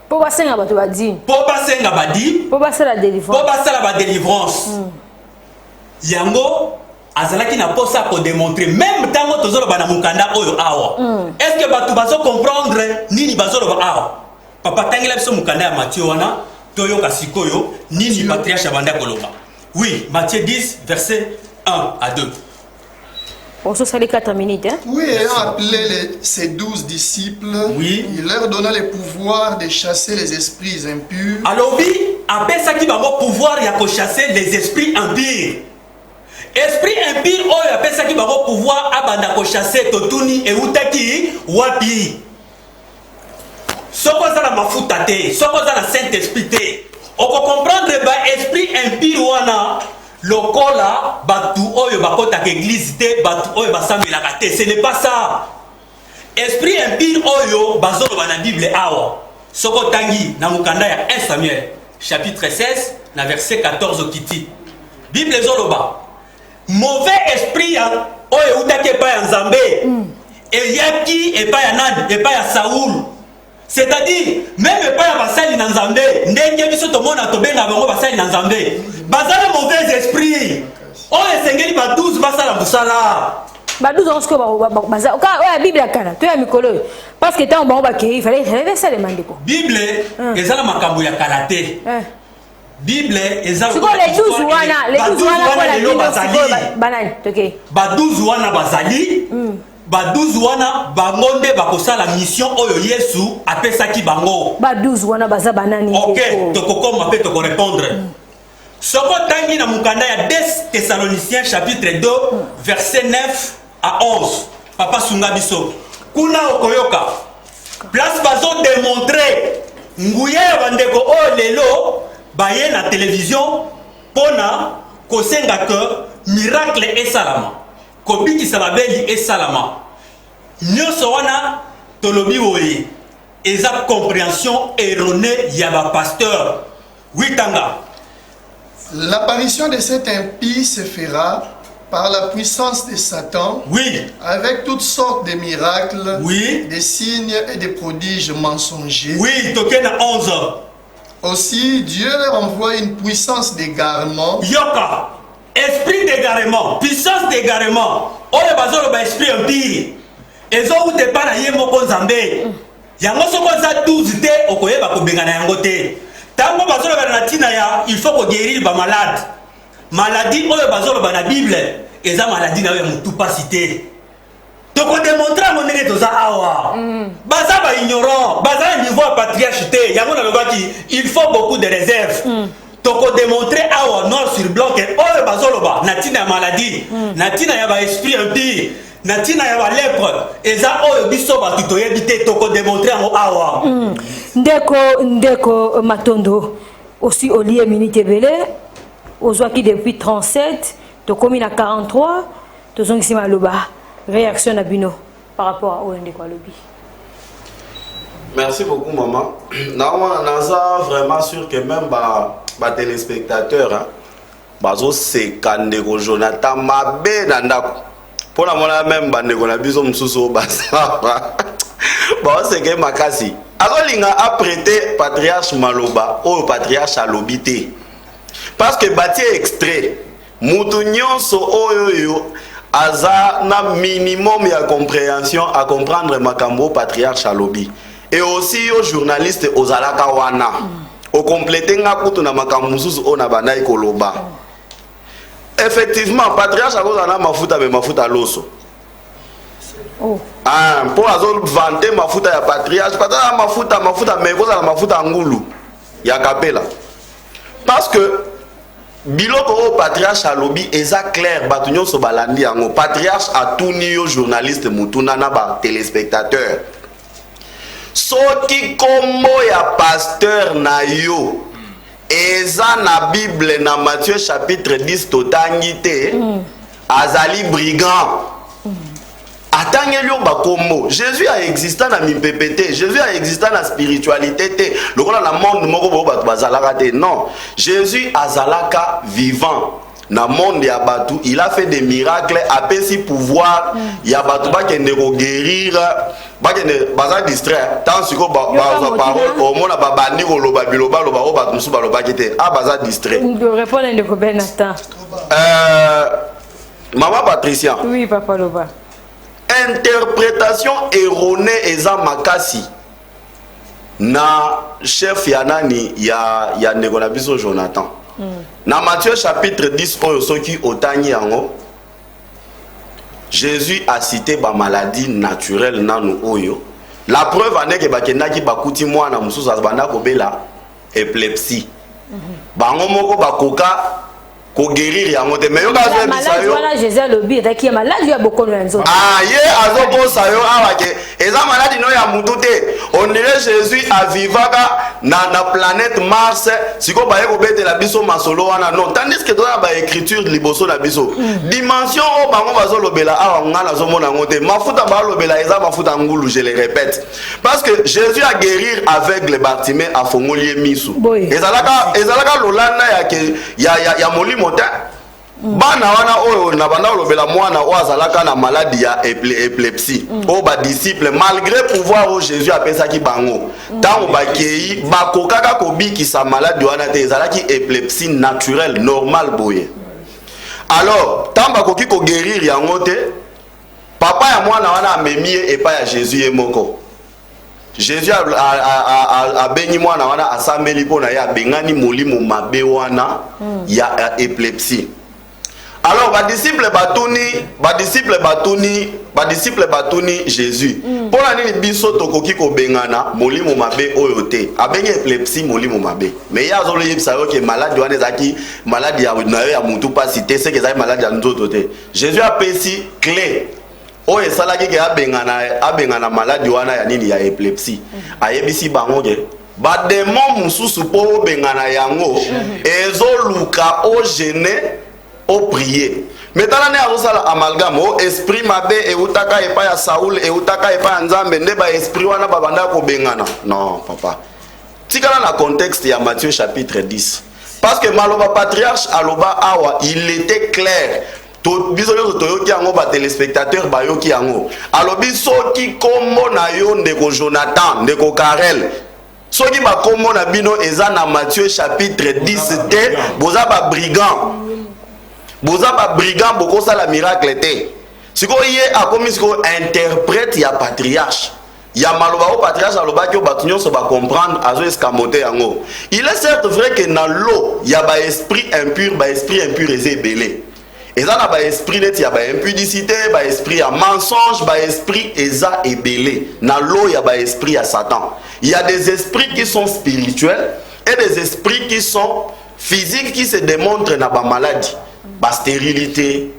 Po basenga bato badi. Po basenga badi. Po basala délivrance. Po basala ba délivrance. Yango azalaki na posa ko démontrer même tango tozolo bana mukanda oyo awa. Est-ce que bato bazo comprendre nini bazolo ba awa? Papa tangela biso mukanda ya Matthieu wana toyo kasikoyo nini patriarche banda koloba. Oui, Matthieu 10, verset 1 à 2. On se salue 4 minutes. Hein? Oui, ayant appelé ses 12 disciples, oui. Il leur donna le pouvoir de chasser les esprits impurs. Alors, oui, après ça qui va avoir pouvoir, il y a que chasser les esprits impurs. Esprit impur, oh, après ça qui va avoir pouvoir, abanda ko chasser totuni et utaki wapi. Soko za la mafuta te, soko za la Saint-Esprit te. On peut comprendre ba esprit impur wana lokola batu oyo bakota ke église te batu oyo basambelaka te, ce n'est pas ça. Esprit impur oyo bazolo na Bible awa soko tangi na mukanda ya 1 Samuel chapitre 16 na verset 14 kiti Bible zoloba mauvais esprit oyo utake pa ya Nzambe eyaki epa ya nani epa ya Saoul. C'est-à-dire, même pas à basali na Nzambe, ndenge biso to mona to benga bango basali na Nzambe. Bazala mauvais esprit. Oh esengeli ba 12 basala musala. Ba 12 on ce que ba ka ouais Bible akana, to ya mikolo. Parce que tant bango ba ke il fallait ça demander quoi. Bible ezala makambo ya kalate. Bible ezala ko les 12 wana les 12 wana bazali. Banani, OK. Ba 12 wana bazali. Ba 12 wana bangonde bakosala mission oyo Yesu apesaki bango. Ba 12 wana baza banani. OK, tokokoma pe toko répondre. Soko tangi na mukanda ya 2 Thessaloniciens chapitre 2 verset 9 à 11. Papa sunga biso. Kuna okoyoka. Place bazo démontrer nguye ya bandeko oyo lelo baye na télévision pona kosenga que miracle esalama. Kobiki sababeli esalama. Nyoso wana tolobi boye eza compréhension erronée ya ba pasteur. Witanga. L'apparition de cet impie se fera par la puissance de Satan, oui, avec toutes sortes de miracles, oui, des signes et des prodiges mensongers. Oui, tokena 11. Aussi, Dieu leur envoie une puissance d'égarement. Yoka, esprit d'égarement, puissance d'égarement. Oye bazolo ba esprit impie. Ezo ute para ye moko Nzambe. Yango soko za 12 te okoyeba ko bengana yango te. Tango bazolo ba na tina ya il faut ko guérir ba malade. Maladie oyo bazolo ba na Bible eza maladie na yo mutu pasité. Toko démontrer mon ndenge toza awa. Baza ba ignorant, baza niveau patriarche te. Yango na lobaki il faut beaucoup de réserve. Toko démontrer awa noir sur blanc que oyo bazolo ba na tina ya maladie, na tina ya ba esprit impie. Natina ya lèpre eza oyo biso batu toyebi te toko démontrer ngo awa. Ndeko Matondo aussi au lieu minute belé ozwaki depuis 37 tokomi na 43 tozongisi maloba réaction na bino par rapport à OND kwa lobby. Merci beaucoup maman. Naza vraiment sûr que même ba téléspectateurs hein, bazo se kandeko Jonathan mabe na ndako. Pour la mona même bandeko na biso mususu basa. Ba se ke makasi. Azolinga a prêté patriarche Maloba au patriarche Alobité. Parce que bâti extrait mutu nyonso oyo aza na minimum ya compréhension à comprendre makambo patriarche Alobi. Et aussi aux journalistes aux alaka wana. Au compléter nga kutu na makambo mususu ona bandai koloba. Effectivement, patriarche akoza na mafuta loso. Oh. Ah, pour azol vanter mafuta ya patriarche, patriarche mafuta mais koza la mafuta ngulu ya kapela. Parce que biloko o patriarche Alobi eza clair batu nyonso balandi yango. Patriarche atuni yo journaliste mutuna na ba téléspectateur. Soki kombo ya pasteur na yo eza na Bible na Matthieu chapitre 10 totangi te azali brigand. Attendez yo bakombo. Jésus a existé na mipepete. Jésus a existé na spiritualité te. Lokola na monde moko bo batu bazalaka te. Non. Jésus azalaka vivant. Na monde ya batu, il a fait des miracles, apesi pouvoir ya batu ba kende ko guérir, ba kende baza distrait. Tant siko ba parole au mona ba bandi ko loba biloba loba o batu musu ba loba kete. Ah baza distrait. De répondre à Ndeko Benata. Maman Patricia. Oui, papa Loba. Interprétation erronée eza makasi na chef ya nani ya ndeko na biso Jonathan. Na Matthieu chapitre 10 oyo soki otangi yango Jésus a cité ba maladie naturelle nanu oyo. La preuve aneke bakendaki bakuti mwana mususu azbanda kobela épilepsie. Bango moko bakoka ko guérir yango te mais yo ka zo bisa yo malade Jésus Alobi etaki ya malade ya bokono ya nzoto. Ah ye azoko sa yo awake eza maladi no ya mutu te. On dirait Jésus avivaka na planète Mars siko baye ko betela biso masolo wana non tandis que dans ba écriture liboso na biso dimension o bango bazolobela awa ngana zo mona ngote mafuta ba lobela eza mafuta ngulu je le répète parce que Jésus a guérir aveugle Bartimée a fongolie misu ezalaka lolanda ya molimo ta bana wana oyo na banda lobela mwana o azalaka na maladie ya épilepsie o ba disciple malgré pouvoir o Jésus apesa ki bango tango bakei bakokaka kobikisa maladie wana te ezalaki épilepsie naturelle normale boye. Alors tamba koki ko guérir yango te papa ya mwana wana amemie epa ya Jésus ye moko. Jésus a béni mwana wana asambeli pona ya bengani molimo mabe wana ya épilepsie. Alors ba disciple batuni Jésus. Pona nini biso tokoki ko bengana molimo mabe oyo te. Abengi épilepsie molimo mabe. Mais ya zolo yebisa yo ke malade wana ezaki malade ya mutu pasi te c'est que ezaki malade ya nzoto te. Jésus a pesi clé. Oye salaki ke abengana maladi wana ya nini ya épilepsie. Ayebisi bango ke ba démon mususu po bengana yango ezoluka o gêner o prier. Maintenant ne azosala amalgame o esprit mabe e utaka epa ya Saul e utaka epa ya Nzambe nde ba esprit wana babanda ko bengana. Non papa. Tikala na contexte ya Matthieu chapitre 10. Parce que maloba patriarche aloba awa il était clair. Biso yo toyoki yango ba téléspectateur bayoki yango alobi soki kombo na yo ndeko Jonathan ndeko Karel soki ba kombo na bino eza na Matthieu chapitre 10 te boza ba brigand bokosa la miracle te siko ye akomi siko interprète ya patriarche ya maloba o patriarche aloba ki batu nyonso ba comprendre azo escamoter yango. Il est certes vrai que na l'eau ya ba esprit impur eze belé. Eza na ba esprit net ya ba impudicité, ba esprit ya mensonge, ba esprit eza ebelé. Na l'eau ya ba esprit ya Satan. Il y a des esprits qui sont spirituels et des esprits qui sont physiques qui se démontrent na ba maladie, ba stérilité,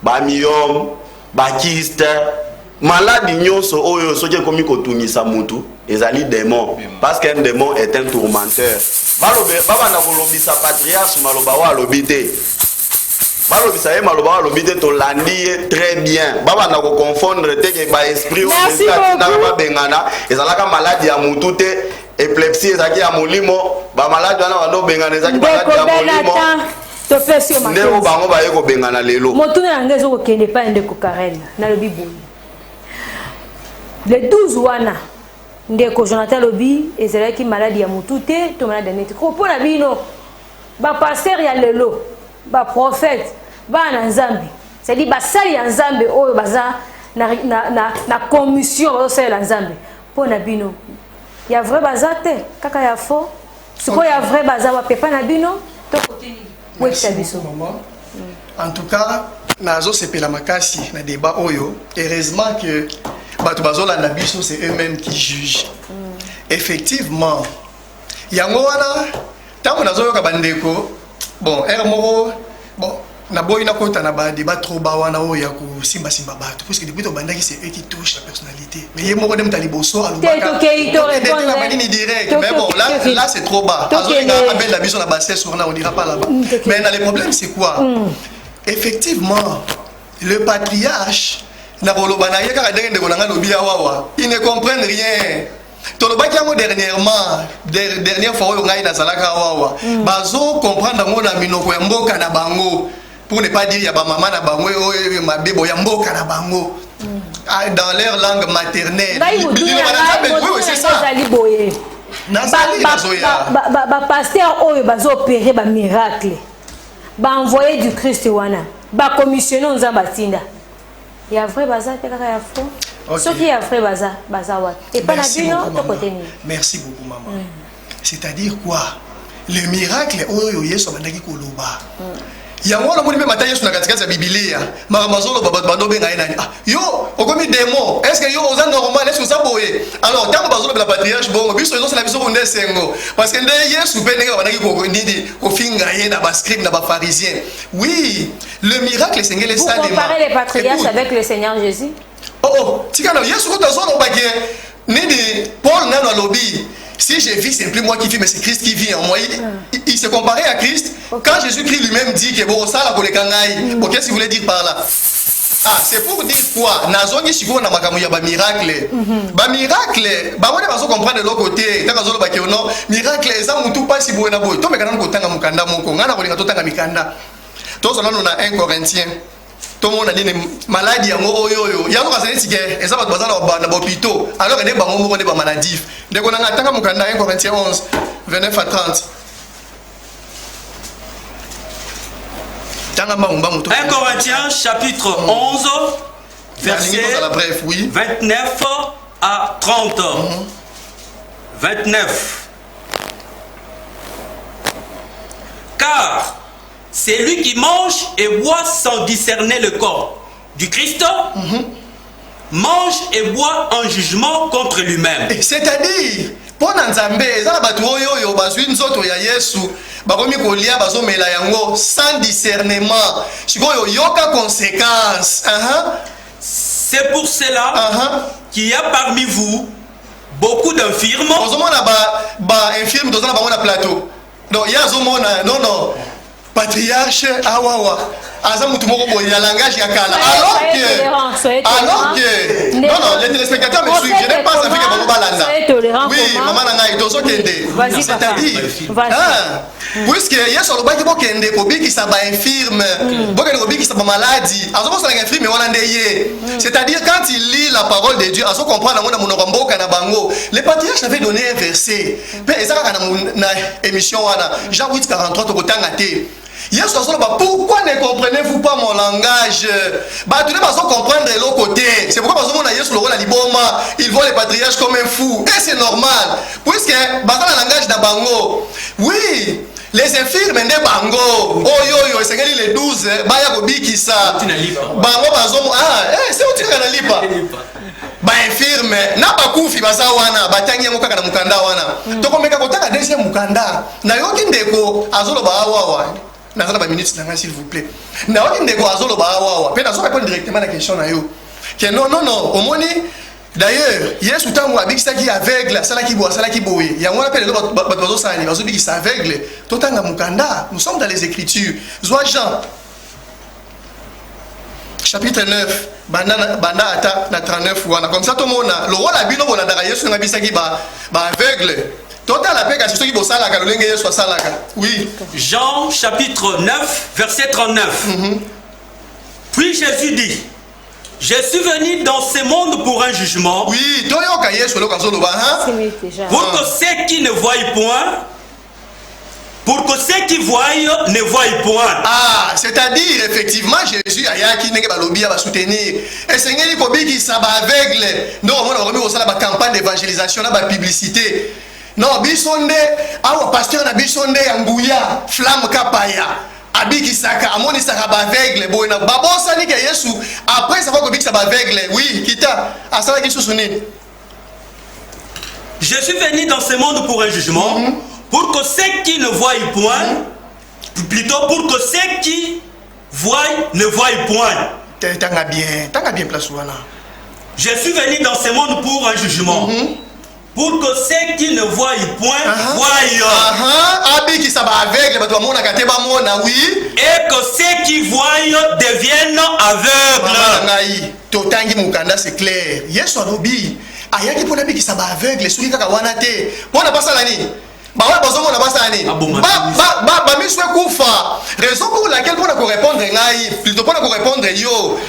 ba myome, ba kyste, maladie nyonso oyo soki komi kotumisa mutu ezali démon parce qu'un démon est un tourmenteur. Balobe baba na kolobisa patriarche maloba wa lobité. balobisa ye maloba balobi te tolandi ye très bien babanda kokofondre te ke baesprit oyo babengana ezalaka maladi ya mutu te epilepsie ezalaki ya molimo bamaladi wana bando obengana ezalaki maladi ya molimo nde o bango baye kobengana lelo motuna yango ezokokende epai ndeko Karen nalobi boye le 12 wana ndeko Jonathan lobi ezalaki maladi ya mutu te to maladi ya neti ko mpona bino bapaster ya lelo baprophète bana nzambe c'est-à-dire basali ya nzambe oyo baza na commission bazosalela nzambe mpona bino ya vrai baza te kaka ya faux sikoyo ya vrai baza bapepa na bino tokoteni wekisa biso en tout cas nazosepela makasi na débat oyo heureusement que bato bazolanda biso c'est eux-mêmes qui jugent effectivement yango wana ntango nazoyoka bandeko bon ere moko bon naboyi nakota na badébat trop bas wana oyo ya kosimbasimba bato parce que depuis tobandaki c'est eux qui touchent la personnalité mais ye moko nde muta liboso alobaka banini direct mais bon là c'est trop bas azolinga abel na biso na bassesse wana on dira pas là-bas mais le problème c'est quoi effectivement le patriarche na koloba na ye kaka ndenge ndeko nanga lobi awawa ils ne comprennent rien tolobaki yango dernière fois oyo ngai nazalaka awawa bazo comprendre yango na minoko ya mboka na bango pour ne pas dire ya bamama na bango oyo mabebo ya mboka na bango dans leur langue maternelle oui c'est ça bapaster oyo bazoopere bamiracle baenvoye du Christ wana bakommissionne nzambe atinda ya vrai baza te kaka ya faux soki ya vrai baza wa et pas na bino to côté ni merci beaucoup maman c'est-à-dire quoi le miracle oyo Yesu abandaki koloba yango na moni mpe mata Yesu na katikati ya Biblia makamazolo bando benga nani yo okomi démon est-ce que yo oza normal est-ce que ça boye alors tango bazolo la patriarche bongo biso ezo la biso konde sengo parce que nde Yesu pe ndenge bandaki ko ndidi ko finga ye na ba scribe na ba pharisien oui le miracle sengele ça vous comparez les patriarches avec le Seigneur Jésus tikana Yesu ko tazolo baké nidi Paul nano lobi si je vis, c'est plus moi qui vis, mais c'est Christ qui vit en moi. Il s'est comparé à Christ. Quand Jésus-Christ lui-même dit que bon, ça, la kolekangai, qu'est-ce qu'il voulait dire par là? Ah, c'est pour dire quoi? Nazongi shiko na makamu ya ba miracle. Ba miracle, ba wone bazo comprendre de l'autre côté. Tant que ba non, miracle eza mutu pas si boye na boye. To mekana ko tanga mukanda moko, ngana ko linga to tanga mikanda. To zo nanu na 1 Corinthiens. Tout le monde a dit maladie yango oyo yango kasane tike eza bato bazana na hôpital alors que ne bango moko ne ba maladif de ko nanga tanga mukanda 1 Corinthiens 11 29 à 30 tanga mbamba muto 1 Corinthiens chapitre 11 verset 29 à 30 29 car c'est lui qui mange et boit sans discerner le corps du Christ, mange et boit en jugement contre lui-même. C'est-à-dire, pour Nzambe, ezala batu oyo bazwi nzoto ya Yesu, bakomi kolia bazomela yango sans discernement. Sikoyo yoka conséquence. C'est pour cela qu'il y a parmi vous beaucoup d'infirmes. Ozomona ba infirme dozana bango na plateau. Donc il y a zomona non patriarche awawa aza mutu moko boye ya langage ya kala alors que non les téléspectateurs me suivent je n'ai pas envie que bango balanda oui maman nanga itozo kende c'est-à-dire puisque Yesu alobaki bokende kobikisa ba infirme bokende kobikisa ba maladie azo kosala infirme wana nde ye c'est-à-dire quand il lit la parole de Dieu azo comprendre ngo na monoko mboka na bango les patriarches avaient donné un verset pe ezaka na émission wana Jean 8:43 tokotanga te Yesu azoloba pourquoi ne comprenez-vous pas mon langage? Bah tu ne vas pas comprendre de l'autre côté. C'est pourquoi parce que Yesu le rôle à liboma, il voit les patriarches comme un fou et c'est normal puisque bah dans le langage d'Abango. Oui, les infirmes de Bango. Oh yo c'est les 12 bah ya kobikisa. Bango bazomo c'est où tu kana lipa. Ba infirme na bakufi bazawana batangi yango kaka na mukanda wana. Tokomeka kotaka deuxième mukanda. Na yoki ndeko azoloba awawa. Nazala ba minutes nanga s'il vous plaît. Na oki ndeko azoloba awawa. Pe nazo répondre directement à la question na yo. Que non omoni d'ailleurs Yesu tango abikisaki aveugle sala ki boa sala ki boye. Yango appelle le bato sali bazo bikisa aveugle. Totanga mukanda. Nous sommes dans les écritures. Zoa Jean chapitre 9 banda ata na 39 wana comme ça tout monde le rôle la bino bolanda Yesu nga bisaki ba aveugle total la peka c'est qui bosala ka lolenge Yesu asalaka. Oui. Jean chapitre 9 verset 39. Puis Jésus dit, je suis venu dans ce monde pour un jugement. Oui, toyoka Yesu lo kazoloba hein. Pour que ceux qui ne voient point, pour que ceux qui voient ne voient point. Ah, c'est-à-dire effectivement Jésus ayaki nenge balobi ba soutenir. Et sengeli ko biki sa ba aveugle. Non, on a remis au sala ba campagne d'évangélisation na ba publicité. Non, bisonde awa pasteur na bisonde yanguya flamme kapaya. Abiki saka amoni saka ba aveugle boina babosa ni ke Yesu après ça va ko biki sa ba aveugle. Oui, kita asala ki susuni. Je suis venu dans ce monde pour un jugement. Pour que ceux qui ne voient point, plutôt pour que ceux qui voient ne voient point. Tanga bien place voilà. Je suis venu dans ce monde pour un jugement. Pour que ceux qui ne voient point voient. Abi qui ça va aveugle, bato mona kateba mona oui. Et que ceux qui voient deviennent aveugles. Ngai totangi mukanda c'est clair. Yesu alobi ayaki pona bi qui ça va aveugle, soki kaka wana te. Pona pasala ni. Bah besoin na basani ba miswe kufa raison pour laquelle pour ko répondre ngai plutôt pour ko répondre yo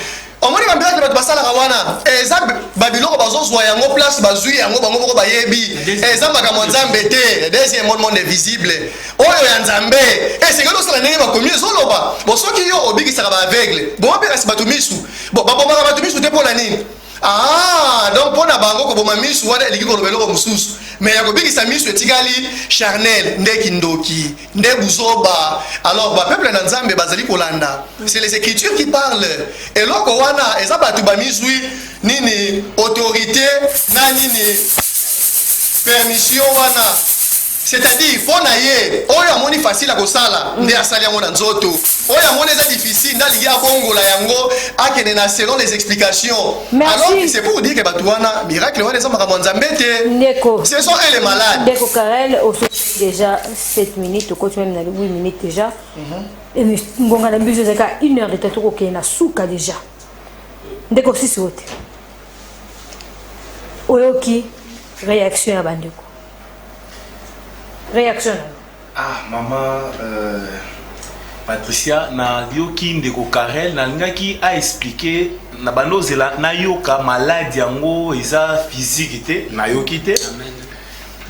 on moni ba mbela ba basala kawana eza babiloko bazozwa yango place bazui yango bango boko bayebi eza makambo nzambe te deuxième monde invisible oyo ya nzambe c'est que sala ndenge ba komi zoloba bo soki yo obikisa ba aveugle bo pe kasi batu misu bo ba batu misu te pola nini. Ah, donc pour na bango ko boma misu wana eliki ko lobelo ko mususu mais ya ko bikisa misu etikali charnel ndeki ndoki nde buzoba alors ba peuple na nzambe bazali kolanda c'est les écritures qui parlent et loko wana eza batu ba misui nini autorité na nini permission wana c'est-à-dire pour naie oyo amoni facile ko sala nde asali yango na nzoto oyo amoni eza difficile ndalingi abongola yango akene na selon les explications. Merci. Alors c'est pour dire que batuana miracle wana eza makambo nzambe te. Ndeko. Ce sont elles les malades. Ndeko Karel au déjà 7 minutes au même na 8 minutes déjà. Et ngonga na biso zaka 1 heure de temps ko kena suka déjà. Ndeko sisi wote. Oyoki réaction ya bandeko. Réaction. Ah, maman, Patricia, na yoki ndeko Karel, na ngaki a expliqué, na bando zela na yoka maladie yango eza physique te, na yoki te.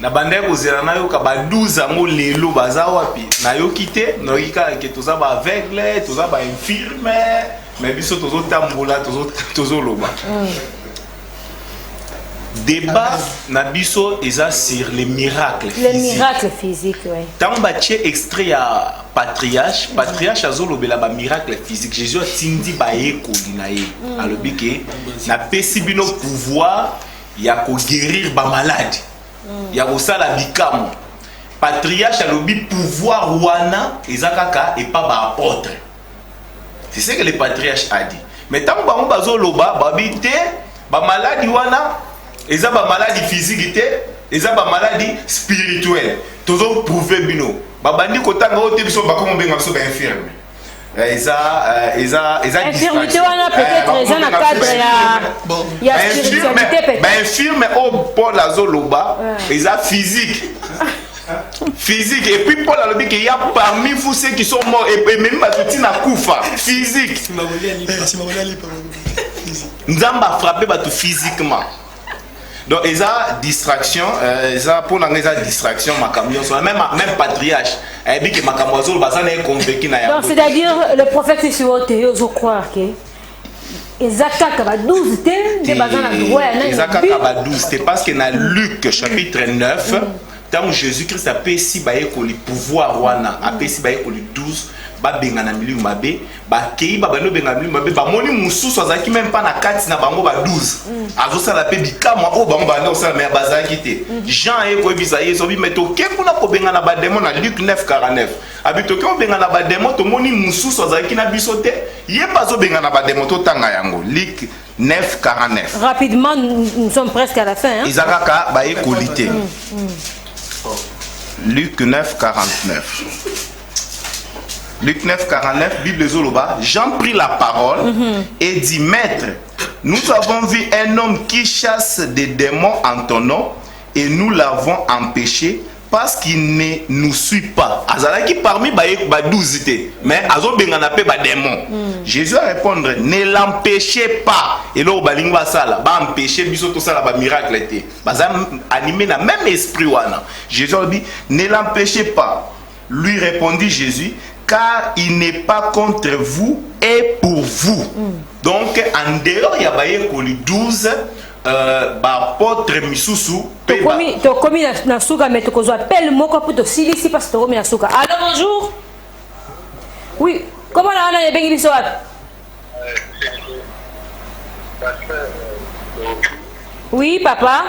Na bande ko zela na yoka ba 12 yango lelo baza wapi, na yoki te, na yoki ka ke toza ba aveugle, toza ba infirme, mais biso tozo tambola, tozo loba. Débat nabiso eza sur les miracles physiques. Les miracles physiques, oui. Tant batie extrait à patriarche azolobela ba miracle physique. Jésus a tindi ba eko dinaye. Alobi ke na pesi bino pouvoir ya ko guérir ba malade. Ya ko sala bikamo. Patriarche alobi pouvoir wana ezakaka et pas ba apôtre. C'est ce que le patriarche a dit. Mais tant ba bazoloba ba bité ba malade wana ils ont pas maladie physique, ils ont pas maladie spirituelle. Tous ont prouvé bino. Babandi kotanga ote biso bakomo benga biso ba infirme. Ils ont infirmité wana peut-être ils ont un cadre ya spiritualité peut-être. Ba infirme au Paul azoloba, ils ont physique. Physique et puis Paul a dit qu'il y a parmi vous ceux qui sont morts et même Batutina Koufa physique. Nous avons frappé Batu physiquement. Donc, ils ont distraction, ils ont pour la distraction, même patriarche, il dit que ma camoiseau, bazan est convaincu. Donc, c'est-à-dire, le prophète est sur Théo, je crois que. Ils ont 12 c'est parce que dans Luc chapitre 9, tant Jésus-Christ a payé si le pouvoir, a payé si le 12. Ba bengana milieu mabe ba kei ba bano bengana milieu mabe ba moni mususu azaki même pas na kati na bango ba 12 azosa la pe bikama o bango ba na osala mais bazaki te Jean e ko bisaye so bi meto ke kuna ko bengana ba démon na Luc 9:49 abito ke o bengana ba démon to moni mususu azaki na biso te ye pas zo bengana ba démon to tanga yango Luc 9:49 rapidement nous sommes presque à la fin hein Isakaka ba ekolité Luc 9:49 Luc 9, 49, Bible Zoloba, Jean prit la parole et dit, Maître, nous avons vu un homme qui chasse des démons en ton nom et nous l'avons empêché parce qu'il ne nous suit pas. Azalaki parmi ba 12, mais azo bengana pe ba démon. Jésus a répondu, ne l'empêchez pas. Et là, balingwa sala, ba empêcher biso to sala ba miracle été. Baza animé na même esprit wana. Jésus a dit, ne l'empêchez pas. Lui répondit Jésus, car il n'est pas contre vous et pour vous. Donc en dehors il y a baye koli 12 apôtre misusu to komi na suka mais to kozo appelle moko pour to silisi parce que to komi na suka. Allô, bonjour. Oui, comment on a les bengi biso? Oui, papa.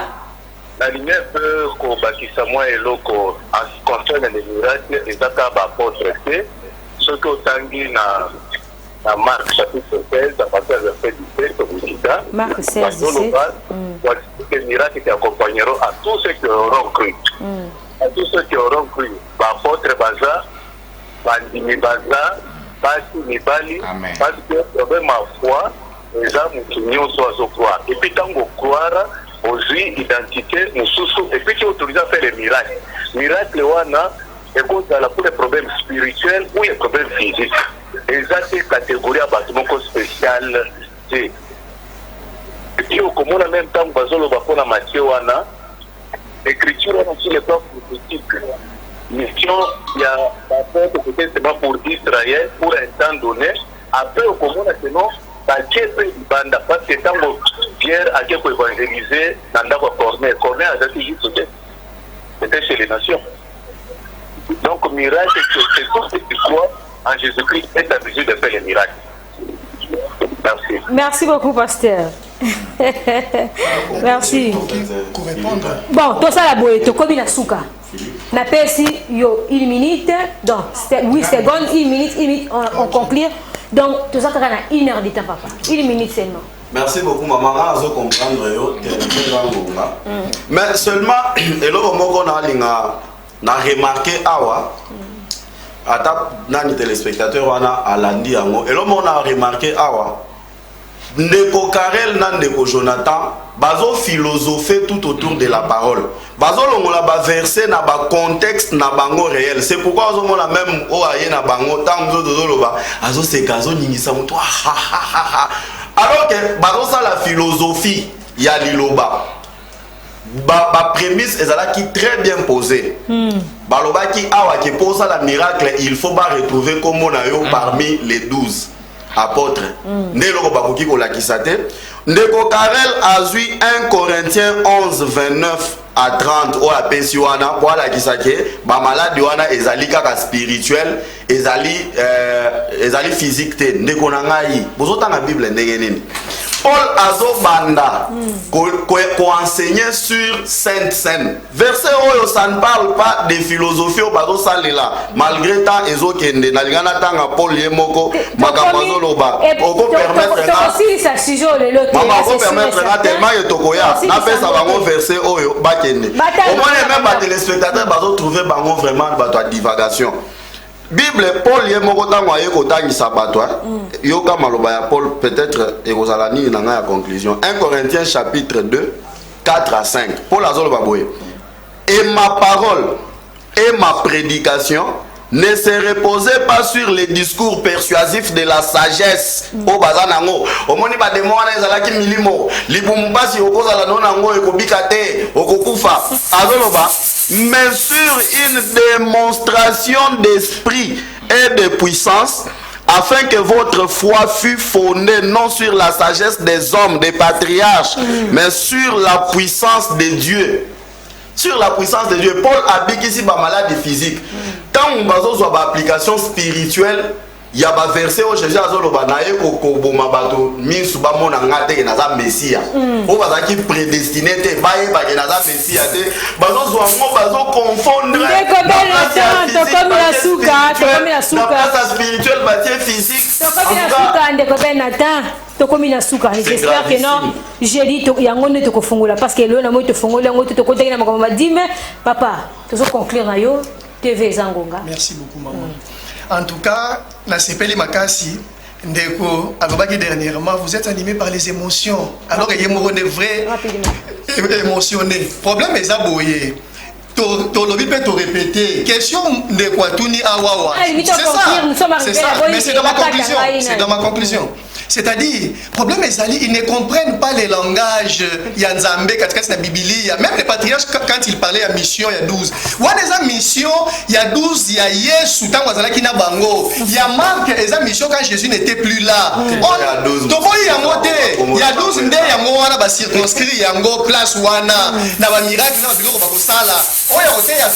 La lumière peut bâtisse moi et loco en ce qui concerne les miracles et ça apôtre ce que tangi na Marc chapitre 16 à partir du verset 17 au Bouddha. Marc 16 17. Les miracles qui accompagneront à tous ceux qui auront cru. À tous ceux qui auront cru. Apôtre Baza, Bandimi Baza, Basi Nibali, parce que le problème ma foi, les âmes qui n'y ont soit croire. Et puis tant qu'on croire, aujourd'hui, identité, nous sous et puis tu es autorisé à faire les miracles. Miracle, wana, et pour les problèmes spirituels ou les problèmes physiques. Et ça, c'est catégorie à bâtiment spécial. Et puis, au commun, en même temps, Bazolo Bapona Mathieu, wana, écriture, on a aussi les plans politiques. Mission, il y a peut-être pour Israël, pour un temps donné. Après, au commun, sinon, parce que tant que Pierre a été évangélisé dans la Corneille a été juste c'était chez les nations. Donc, miracle, c'est tout ce qui croit en Jésus-Christ est obligé de faire les miracles. Merci. Merci beaucoup, pasteur. Merci. Bon, tout ça, la boîte, tu comme la souka. Na persi yo 1 minute, donc 8 secondes, 1 minute, on conclut. Donc, tout ça, tu as 1 heure de temps, papa. 1 minute seulement. Merci beaucoup, maman. Je comprends. Mais seulement, et là, on a remarqué, nani téléspectateur wana alandi yango et là on a remarqué ndeko Karel na ndeko Jonathan bazo philosopher tout autour de la parole bazo longola ba verset na ba contexte na bango réel. C'est pourquoi on a même oaye na bango tango dozoloba azo sekazo ningisa muto alors que bazo ça la philosophie ya liloba ba prémisse est très bien posée. Baloba qui awa qui pose la miracle, il faut pas retrouver comme on a eu parmi les 12 apôtres. Ndelo bakoki ko lakisate. Ndeko Karel a vu 1 Corinthiens 11 29 à 30 au apesi wana pour la kisake ba malade wana ezali kaka spirituel ezali physique te ndeko na ngai bozota na Bible ndenge nini Paul azobanda ko enseigner sur Sainte Seine. Verset oyo ça ne parle pas de philosophie au bazo salela malgré tant ezokende na lingana tanga Paul yemoko makambo loba oko permettre na aussi ça sujet le lot maman ko permettre na tellement yotokoya na pesa bango verset oyo bakende au moins même ba téléspectateurs bazo trouver bango vraiment bato à divagation. Bible Paul yemoko tango aye kotangisa bato yoka maloba ya Paul peut-être ekozala nini na nga ya conclusion. 1 Corinthiens chapitre 2 4 à 5 Paul azoloba boye et ma parole et ma prédication ne se reposait pas sur les discours persuasifs de la sagesse au bazanango omoni ba demo wana ezalaki milimo libumbasi okozala nonango ekobika te okokufa azoloba mais sur une démonstration d'esprit et de puissance afin que votre foi fût fondée non sur la sagesse des hommes, des patriarches, mais sur la puissance de Dieu. Sur la puissance de Dieu. Paul habite ici par maladie physique. Quand on a une application spirituelle, il y a un verset où Jésus a dit que Messie. On va dire prédestiné, Messie. confondre la spirituelle, physique. J'espère que non, j'ai dit qu'il y a un monde de kongola parce que le namo te fongola ngoto te kotaki na makambo dit mais papa, tu conclure na yo TV Zangonga. Merci beaucoup maman. En tout cas, na sepeli makasi ndeko alobaki dernièrement, vous êtes animé par les émotions. Alors que yemo est vrai émotionné. Problème est aboyé. Tolobi peut te répéter. Question de quoi tout ni awawa. C'est ça. Mais c'est dans ma conclusion. C'est dans ma conclusion. C'est-à-dire, problème est ali, ils ne comprennent pas les langages Yanzambe, la Biblia. Même les patriarches, quand ils parlaient à mission, il y a 12. Ou à des missions, il y a 12, il y a Yesu, il y a Marc, et les missions quand Jésus n'était plus là. Il y a 12, il y a 12, il y a circonscrit, il y a place, il y a miracle, il y a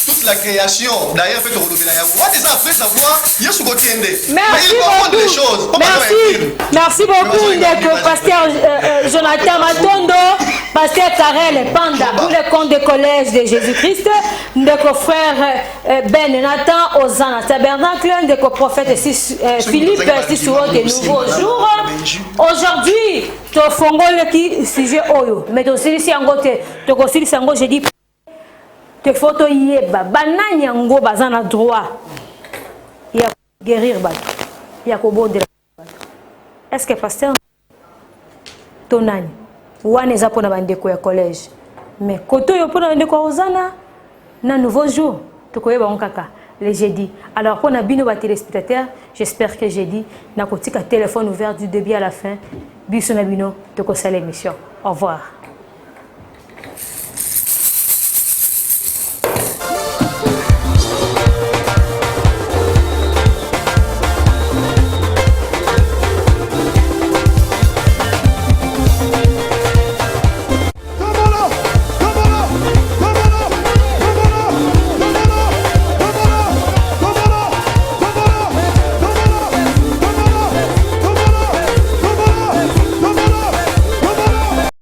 toute la création. D'ailleurs, il faut déjà après savoir, Yesu Gotiende. Mais il comprend les choses. Merci beaucoup, pasteur Jonathan Matondo, pasteur Karel Panda, pour le compte de collège de Jésus-Christ, notre frère Ben Nathan Ozana Tabernacle, notre prophète Philippe Sissouo de Nouveau Jour. Aujourd'hui, tu as fait un sujet Oyo, mais tu as aussi un côté, tu as aussi un côté, je dis, tu as photo yeba, banane yango bazana droit, il y a guérir, il y a kobo de. Est-ce que pasteur tonani wana eza pona bandeko ya collège mais koto yo pona bandeko ozana na nouveau jour tokoyeba kaka le jeudi. Alors pona bino ba téléspectateurs, j'espère que jeudi na kotika téléphone ouvert du début à la fin biso na bino tokosala émission. Au revoir.